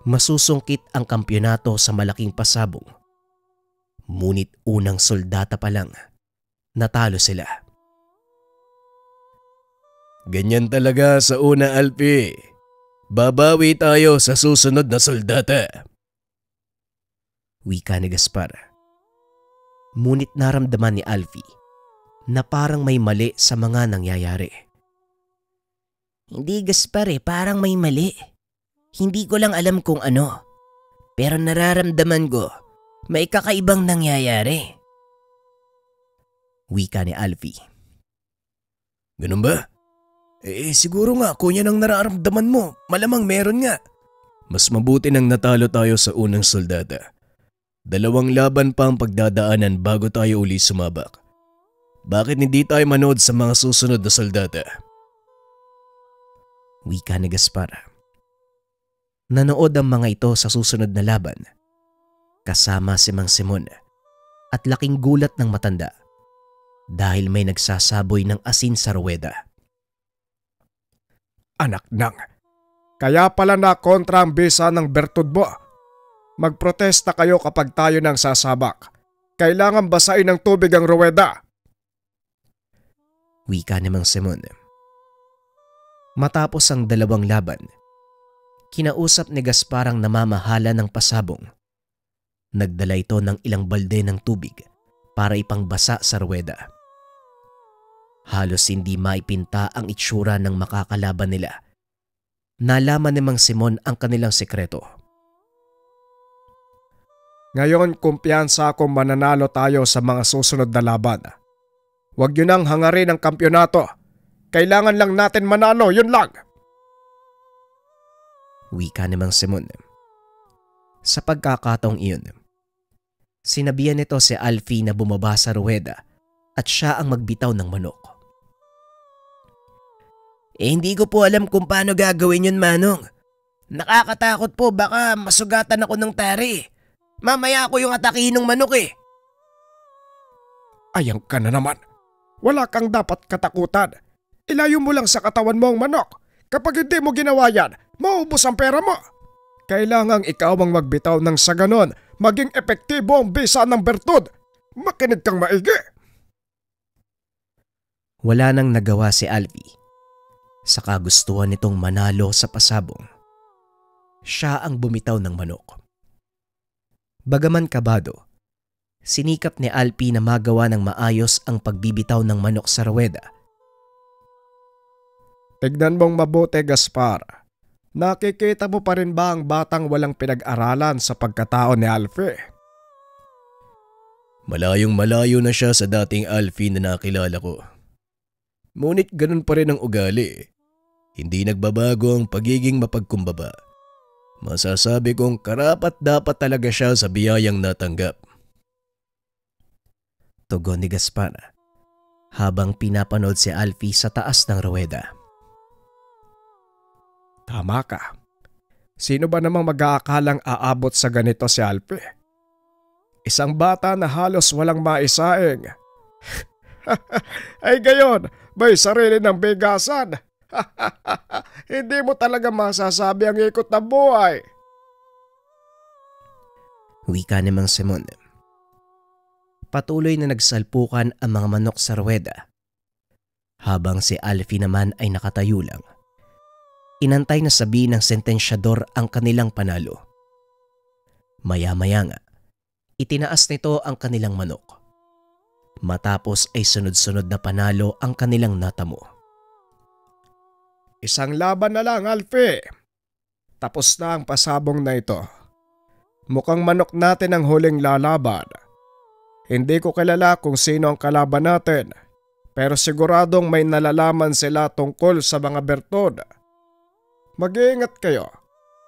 Masusungkit ang kampyonato sa malaking pasabong. Ngunit unang soldata pa lang, natalo sila. Ganyan talaga sa una, Alfie. Babawi tayo sa susunod na soldata. Wika ni Gaspar. Ngunit naramdaman ni Alfie na parang may mali sa mga nangyayari. Hindi Gaspar parang may mali. Hindi ko lang alam kung ano. Pero nararamdaman ko may kakaibang nangyayari. Wika ni Alfie. Ganun ba? Siguro nga kung yan ang nararamdaman mo, malamang meron nga. Mas mabuti nang natalo tayo sa unang soldata. 2 laban pa ang pagdadaanan bago tayo uli sumabak. Bakit hindi tayo manood sa mga susunod na soldata? Wika ni Gaspar. Nanood ang mga ito sa susunod na laban. Kasama si Mang Simon at laking gulat ng matanda dahil may nagsasaboy ng asin sa ruweda. Anak nang, kaya pala na kontra ang bisa ng bertud mo. Magprotesta kayo kapag tayo nang sasabak. Kailangan basain ng tubig ang ruweda. Wika ni Mang Simon. Matapos ang 2 laban, kinausap ni Gaspar ang namamahala ng pasabong. Nagdala ito ng ilang balde ng tubig para ipangbasa sa ruweda. Halos hindi maipinta ang itsura ng makakalaban nila. Nalaman ni Mang Simon ang kanilang sekreto. Ngayon kumpiyansa akong mananalo tayo sa mga susunod na laban. Huwag yun ang hangarin ng kampyonato. Kailangan lang natin manalo, yun lang. Wika ni Mang Simon. Sa pagkakataong iyon, sinabihan nito si Alfie na bumaba sa ruweda at siya ang magbitaw ng manok. Hindi ko po alam kung paano gagawin yun, Manong. Nakakatakot po, baka masugatan ako ng tari. Mamaya ako yung atakihin ng manok Ayang ka na naman. Wala kang dapat katakutan. Ilayo mo lang sa katawan mo ang manok. Kapag hindi mo ginawa yan, maubos ang pera mo. Kailangang ikaw ang magbitaw ng sa ganon, maging epektibo ang bisa ng bertud. Makinig kang maigi. Wala nang nagawa si Alfie. Sa kagustuhan nitong manalo sa pasabong, siya ang bumitaw ng manok. Bagaman kabado, sinikap ni Alfie na magawa ng maayos ang pagbibitaw ng manok sa ruweda. Tignan mong mabuti, Gaspar. Nakikita mo pa rin ba ang batang walang pinag-aralan sa pagkatao ni Alfie? Malayong malayo na siya sa dating Alfie na nakilala ko. Ngunit ganun pa rin ang ugali. Hindi nagbabago ang pagiging mapagkumbaba. Masasabi kong karapat dapat talaga siya sa biyayang natanggap. Tugon ni Gaspar habang pinapanood si Alfie sa taas ng ruweda. Tama ka. Sino ba namang mag-aakalang aabot sa ganito si Alfie? Isang bata na halos walang maisaing. Ay gayon, may sarili ng bigasan. Hindi mo talaga masasabi ang ikot ng buhay. Wika ni Mang Simon. Patuloy na nagsalpukan ang mga manok sa ruweda. Habang si Alfie naman ay nakatayo lang. Inantay na sabihin ng sentensyador ang kanilang panalo. Maya-maya nga, itinaas nito ang kanilang manok. Matapos ay sunod-sunod na panalo ang kanilang natamo. Isang laban na lang, Alfie. Tapos na ang pasabong na ito. Mukhang manok natin ang huling lalaban. Hindi ko kilala kung sino ang kalaban natin, pero siguradong may nalalaman sila tungkol sa mga bertud. Mag-iingat kayo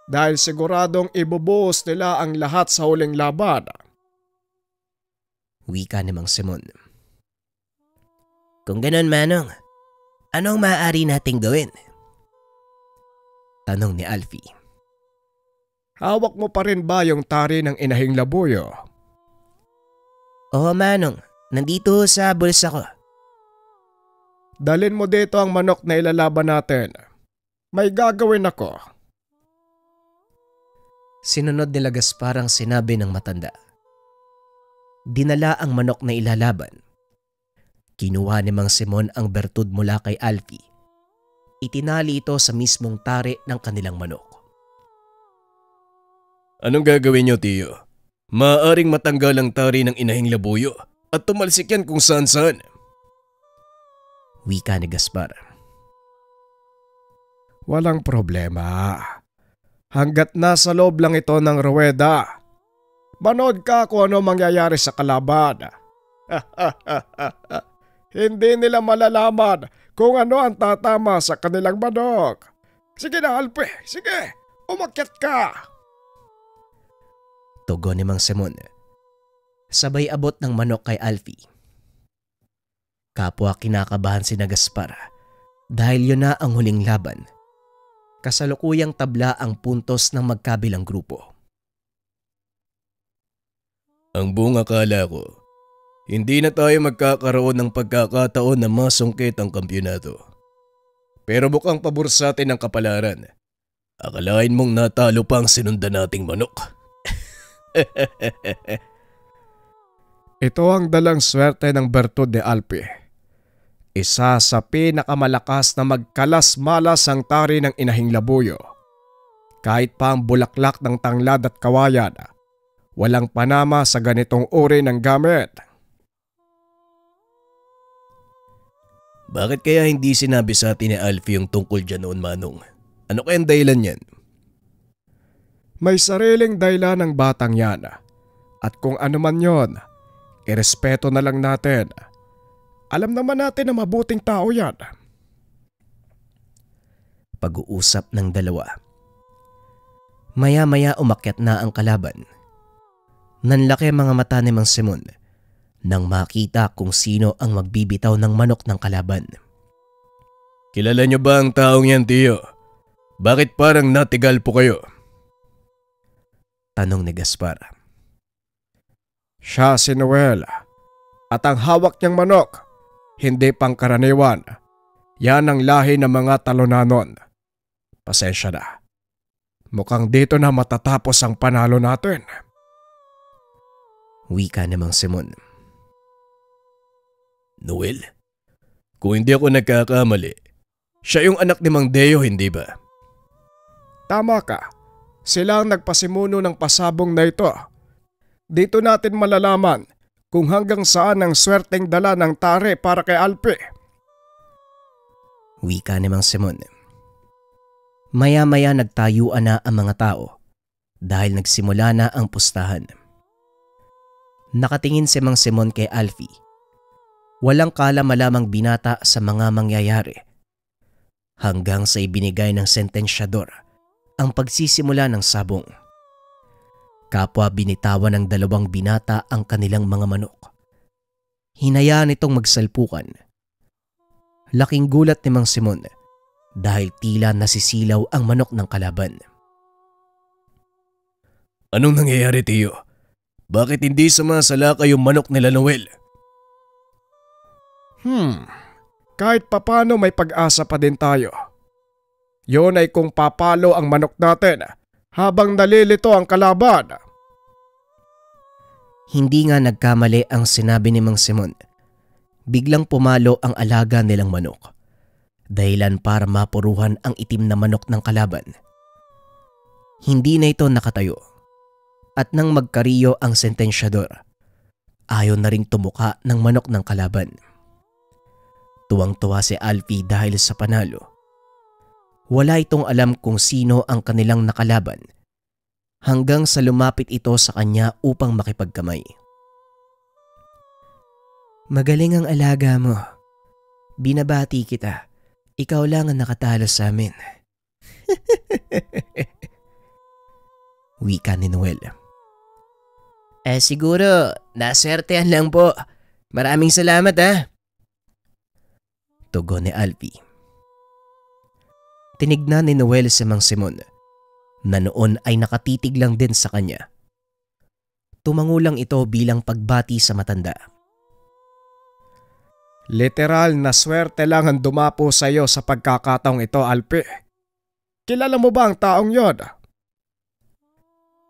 dahil siguradong ibubuhos nila ang lahat sa huling laban. Wika ni Mang Simon. Kung ganon, Manong, anong maaari nating gawin? Tanong ni Alfie. Hawak mo pa rin ba yung tari ng inahing labuyo? Oo, Manong, nandito sa bulsa ko. Dalin mo dito ang manok na ilalaban natin. May gagawin ako. Sinunod nila Gaspar ang sinabi ng matanda. Dinala ang manok na ilalaban. Kinuha ni Mang Simon ang bertud mula kay Alfie. Itinali ito sa mismong tari ng kanilang manok. Anong gagawin niyo, Tiyo? Maaaring matanggal ang tari ng inahing labuyo at tumalsik yan kung saan-saan. Wika ni Gaspar. Walang problema. Hanggat nasa loob lang ito ng ruweda. Manood ka kung ano mangyayari sa kalaban. Hindi nila malalaman kung ano ang tatama sa kanilang manok. Sige na, Alpe. Sige, umakyat ka. Tugon ni Mang Simon. Sabay abot ng manok kay Alfie. Kapwa kinakabahan si Gaspar dahil yun na ang huling laban. Kasalukuyang tabla ang puntos ng magkabilang grupo. Ang buong akala ko, hindi na tayo magkakaroon ng pagkakataon na masungkit ang kampyonato. Pero mukhang pabor sa atin ang kapalaran. Akalain mong natalo pa ang sinundan nating manok. Ito ang dalang swerte ng bertud ni Alpe. Isa sa pinakamalakas na magkalas-malas ang tari ng inahing labuyo. Kahit pa ang bulaklak ng tanglad at kawayan, walang panama sa ganitong uri ng gamit. Bakit kaya hindi sinabi sa atin ni Alfie yung tungkol dyan noon, Manong? Ano kayang dahilan yan? May sariling dahilan ng batang yan. At kung ano man yon, irespeto na lang natin. Alam naman natin na mabuting tao yan. Pag-uusap ng dalawa. Maya-maya umakyat na ang kalaban. Nanlaki mga mata ni Mang Simon nang makita kung sino ang magbibitaw ng manok ng kalaban. Kilala niyo ba ang taong yan, Tiyo? Bakit parang natigal po kayo? Tanong ni Gaspar. Siya si Noel. At ang hawak niyang manok, hindi pangkaraniwan. Yan ang lahi ng mga talunanon. Pasensya na. Mukhang dito na matatapos ang panalo natin. Wika ni Mang Simon. Noel? Kung hindi ako nagkakamali, siya yung anak ni Mang Deo, hindi ba? Tama ka. Sila ang nagpasimuno ng pasabong na ito. Dito natin malalaman kung hanggang saan ang swerteng dala ng tare para kay Alpe. Wika ni Mang Simon. Maya-maya nagtayuan na ang mga tao dahil nagsimula na ang pustahan. Nakatingin si Mang Simon kay Alfie. Walang kalamalamang binata sa mga mangyayari. Hanggang sa ibinigay ng sentensyador ang pagsisimula ng sabong. Kapwa binitawan ng dalawang binata ang kanilang mga manok. Hinayaan itong magsalpukan. Laking gulat ni Mang Simon dahil tila nasisilaw ang manok ng kalaban. Anong nangyayari, Tiyo? Bakit hindi sumasala yung manok nila Noel? Kahit papano may pag-asa pa din tayo. Yun ay kung papalo ang manok natin habang nalilito ang kalaban. Hindi nga nagkamali ang sinabi ni Mang Simon. Biglang pumalo ang alaga nilang manok. Dahilan para mapuruhan ang itim na manok ng kalaban. Hindi na ito nakatayo. At nang magkariyo ang sentensyador, ayaw na ring tumuka ng manok ng kalaban. Tuwang-tuwa si Alfie dahil sa panalo. Wala itong alam kung sino ang kanilang nakalaban hanggang sa lumapit ito sa kanya upang makipagkamay. Magaling ang alaga mo. Binabati kita. Ikaw lang ang nakatalo sa amin. Wika ni Noel. Siguro, naswertehan lang po. Maraming salamat Tugon ni Alfie. Tinignan ni Noel si Mang Simon na noon ay nakatitig lang din sa kanya. Tumango lang ito bilang pagbati sa matanda. Literal na swerte lang ang dumapo sa iyo sa pagkakataong ito, Alpi. Kilala mo ba ang taong yon?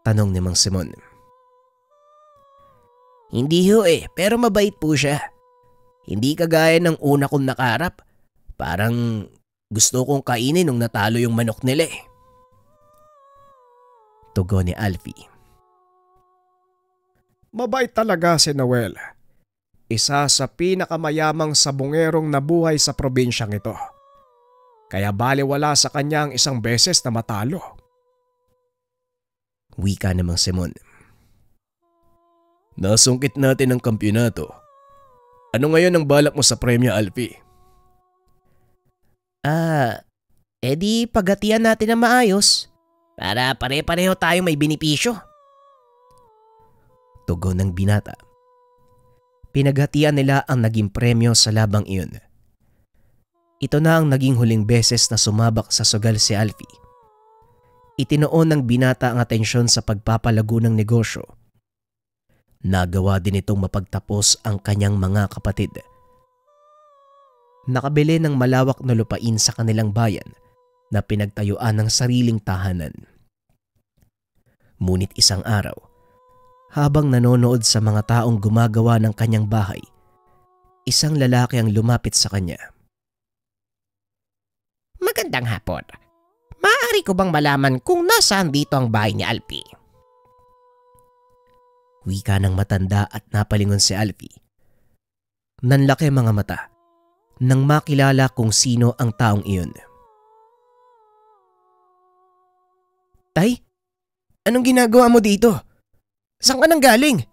Tanong ni Mang Simon. Hindi ho pero mabait po siya. Hindi kagaya ng una kong nakarap. Parang gusto kong kainin nung natalo yung manok nila Tugon ni Alfie. Mabait talaga si Noel. Isa sa pinakamayamang sabungerong nabuhay sa probinsyang ito. Kaya baliwala sa kanya ang isang beses na matalo. Wika ni Mang Simon. Nasungkit natin ang kampyonato. Ano ngayon ang balak mo sa premyo, Alfie? Di paghatian natin na maayos. Para pare-pareho tayo may benepisyo. Tugon ng binata. Pinaghatian nila ang naging premyo sa labang iyon. Ito na ang naging huling beses na sumabak sa sugal si Alfie. Itinoon ng binata ang atensyon sa pagpapalago ng negosyo. Nagawa din itong mapagtapos ang kanyang mga kapatid. Nakabili ng malawak na lupain sa kanilang bayan na pinagtayuan ng sariling tahanan. Ngunit isang araw, habang nanonood sa mga taong gumagawa ng kanyang bahay, isang lalaki ang lumapit sa kanya. Magandang hapon. Maaari ko bang malaman kung nasaan dito ang bahay ni Alfie? Wika ng matanda at napalingon si Alfie. Nanlaki mga mata nang makilala kung sino ang taong iyon. Tay, anong ginagawa mo dito? Saan ka nang galing?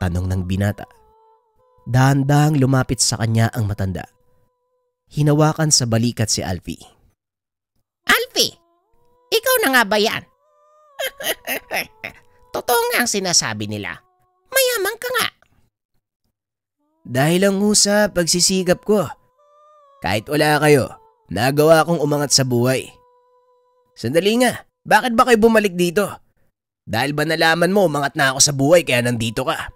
Tanong ng binata. Dahan-dahang lumapit sa kanya ang matanda. Hinawakan sa balikat si Alfie. Alfie, ikaw na nga ba yan? Totoo nga ang sinasabi nila. Mayaman ka nga. Dahil lang sa pagsisikap ko. Kahit wala kayo, nagawa kong umangat sa buhay. Sandali nga, bakit ba kayo bumalik dito? Dahil ba nalaman mo umangat na ako sa buhay kaya nandito ka?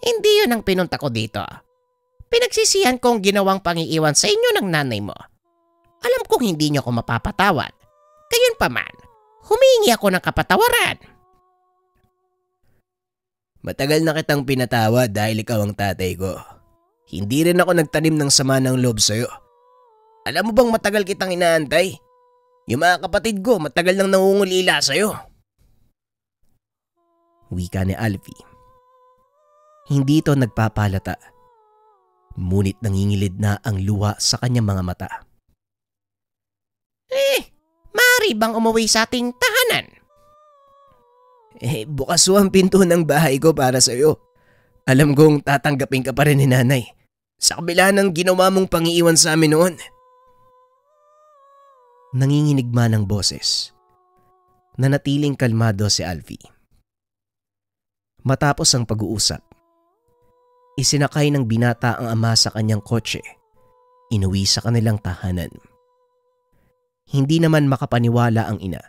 Hindi yun ang pinunta ko dito. Pinagsisihan kong ginawang pangiiwan sa inyo ng nanay mo. Alam kong hindi niyo ako mapapatawad. Gayon pa man, humingi ako ng kapatawaran. Matagal na kitang pinatawad dahil ikaw ang tatay ko. Hindi rin ako nagtanim ng sama ng loob sa'yo. Alam mo bang matagal kitang inaantay? Yung mga kapatid ko matagal nang nangungulila sa'yo. Wika ni Alfie. Hindi ito nagpapalata. Ngunit nangingilid na ang luha sa kanyang mga mata. Maaari bang umuwi sa ating tahanan? Bukas ho ang pinto ng bahay ko para sa iyo. Alam kong tatanggapin ka pa rin ni nanay. Sa kabila ng ginawa mong pangiiwan sa amin noon. Nanginginig man ang boses. Nanatiling kalmado si Alfie. Matapos ang pag-uusap, isinakay ng binata ang ama sa kanyang kotse. Inuwi sa kanilang tahanan. Hindi naman makapaniwala ang ina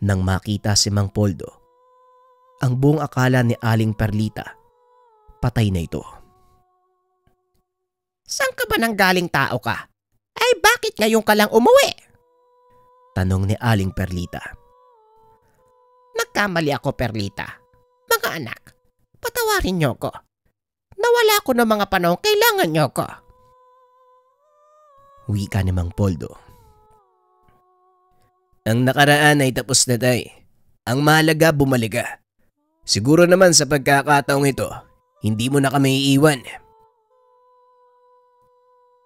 nang makita si Mang Poldo. Ang buong akala ni Aling Perlita, patay na ito. Saan ka ba nang galing tao ka? Ay bakit ngayon ka lang umuwi? Tanong ni Aling Perlita. Nagkamali ako, Perlita. Mga anak, patawarin niyo ko. Nawala ko ng mga panahon kailangan niyo ko. Wika ni Mang Poldo. Ang nakaraan ay tapos na, tay. Ang mahalaga bumalik ka. Siguro naman sa pagkakataong ito, hindi mo na kami iiwan.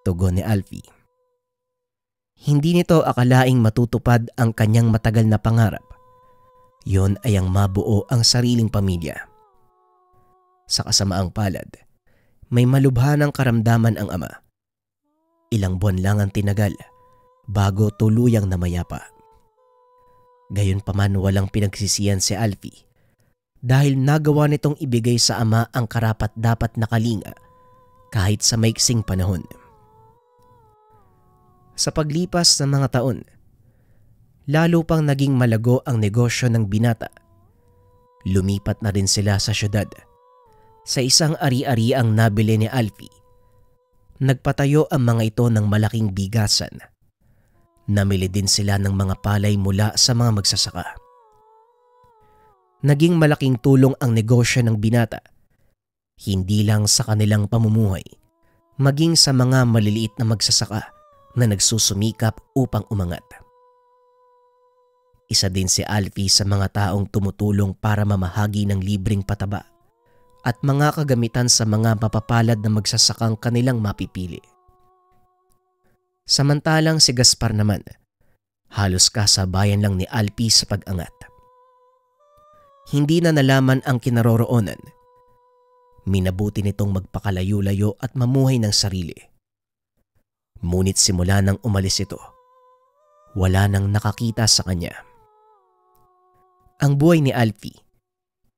Tugon ni Alfie. Hindi nito akalaing matutupad ang kanyang matagal na pangarap. Yon ay ang mabuo ang sariling pamilya. Sa kasamaang palad, may malubhanang karamdaman ang ama Ilang buwan lang ang tinagal bago tuluyang namayapa. Gayunpaman walang pinagsisihan si Alfie dahil nagawa nitong ibigay sa ama ang karapat-dapat na kalinga kahit sa maiksing panahon. Sa paglipas ng mga taon, lalo pang naging malago ang negosyo ng binata. Lumipat na rin sila sa syudad. Sa isang ari-ariang nabili ni Alfie, nagpatayo ang mga ito ng malaking bigasan. Namili din sila ng mga palay mula sa mga magsasaka. Naging malaking tulong ang negosyo ng binata, hindi lang sa kanilang pamumuhay, maging sa mga maliliit na magsasaka na nagsusumikap upang umangat. Isa din si Alfie sa mga taong tumutulong para mamahagi ng libreng pataba at mga kagamitan sa mga mapapalad na magsasakang kanilang mapipili. Samantalang si Gaspar naman, halos kasabayan lang ni Alfie sa pag-angat. Hindi na nalaman ang kinaroroonan. Minabuti nitong magpakalayo-layo at mamuhay ng sarili. Ngunit simula nang umalis ito, wala nang nakakita sa kanya. Ang buhay ni Alfie,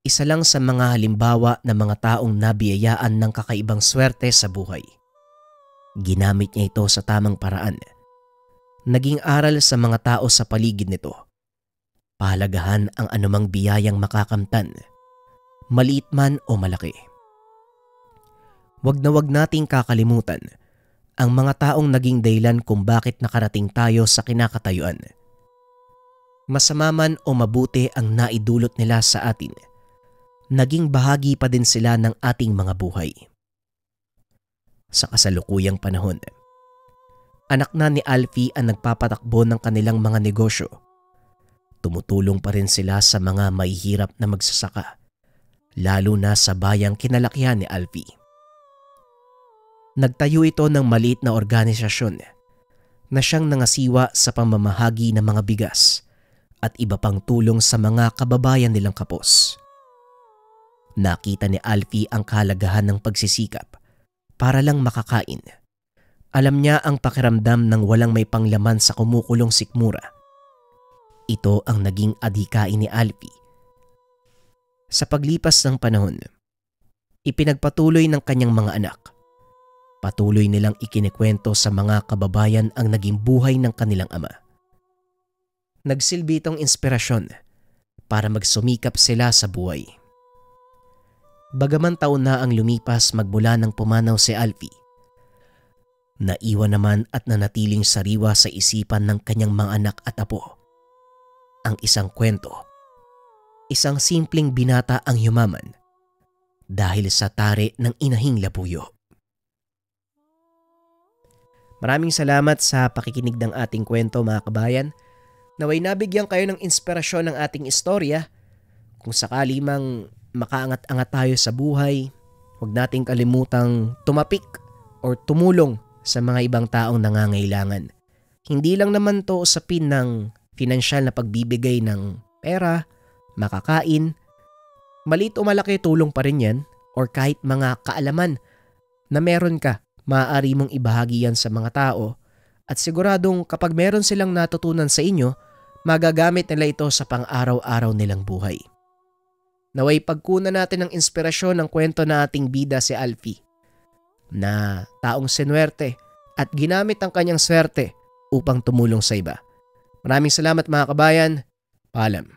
isa lang sa mga halimbawa ng mga taong nabiyayaan ng kakaibang swerte sa buhay. Ginamit niya ito sa tamang paraan. Naging aral sa mga tao sa paligid nito. Pahalagahan ang anumang biyayang makakamtan, maliit man o malaki. Wag na wag nating kakalimutan ang mga taong naging dahilan kung bakit nakarating tayo sa kinakatayuan. Masama man o mabuti ang naidulot nila sa atin, naging bahagi pa din sila ng ating mga buhay. Sa kasalukuyang panahon, anak na ni Alfie ang nagpapatakbo ng kanilang mga negosyo. Tumutulong pa rin sila sa mga mahihirap na magsasaka, lalo na sa bayang kinalakihan ni Alfie. Nagtayo ito ng maliit na organisasyon na siyang nangasiwa sa pamamahagi ng mga bigas at iba pang tulong sa mga kababayan nilang kapos. Nakita ni Alfie ang kahalagahan ng pagsisikap para lang makakain. Alam niya ang pakiramdam ng walang may panglaman sa kumukulong sikmura. Ito ang naging adhikain ni Alfie. Sa paglipas ng panahon, ipinagpatuloy ng kanyang mga anak. Patuloy nilang ikinikwento sa mga kababayan ang naging buhay ng kanilang ama. Nagsilbi itong inspirasyon para magsumikap sila sa buhay. Bagaman taon na ang lumipas magmula ng pumanaw si Alfie, naiwan naman at nanatiling sariwa sa isipan ng kanyang mga anak at apo ang isang kwento. Isang simpleng binata ang yumaman dahil sa tare ng inahing labuyo. Maraming salamat sa pakikinig ng ating kwento mga kabayan. Naway nabigyan kayo ng inspirasyon ng ating istorya. Kung sakali mang makaangat-angat tayo sa buhay, huwag nating kalimutang tumapik or tumulong sa mga ibang taong nangangailangan. Hindi lang naman to usapin ng pinansyal na pagbibigay ng pera, makakain. Maliit o malaki tulong pa rin yan, or kahit mga kaalaman na meron ka, maaari mong ibahagi yan sa mga tao at siguradong kapag meron silang natutunan sa inyo, magagamit nila ito sa pang-araw-araw nilang buhay. Naway pagkunan natin ng inspirasyon ng kwento na ating bida si Alfie, na taong sinuwerte at ginamit ang kanyang swerte upang tumulong sa iba. Maraming salamat mga kabayan. Paalam.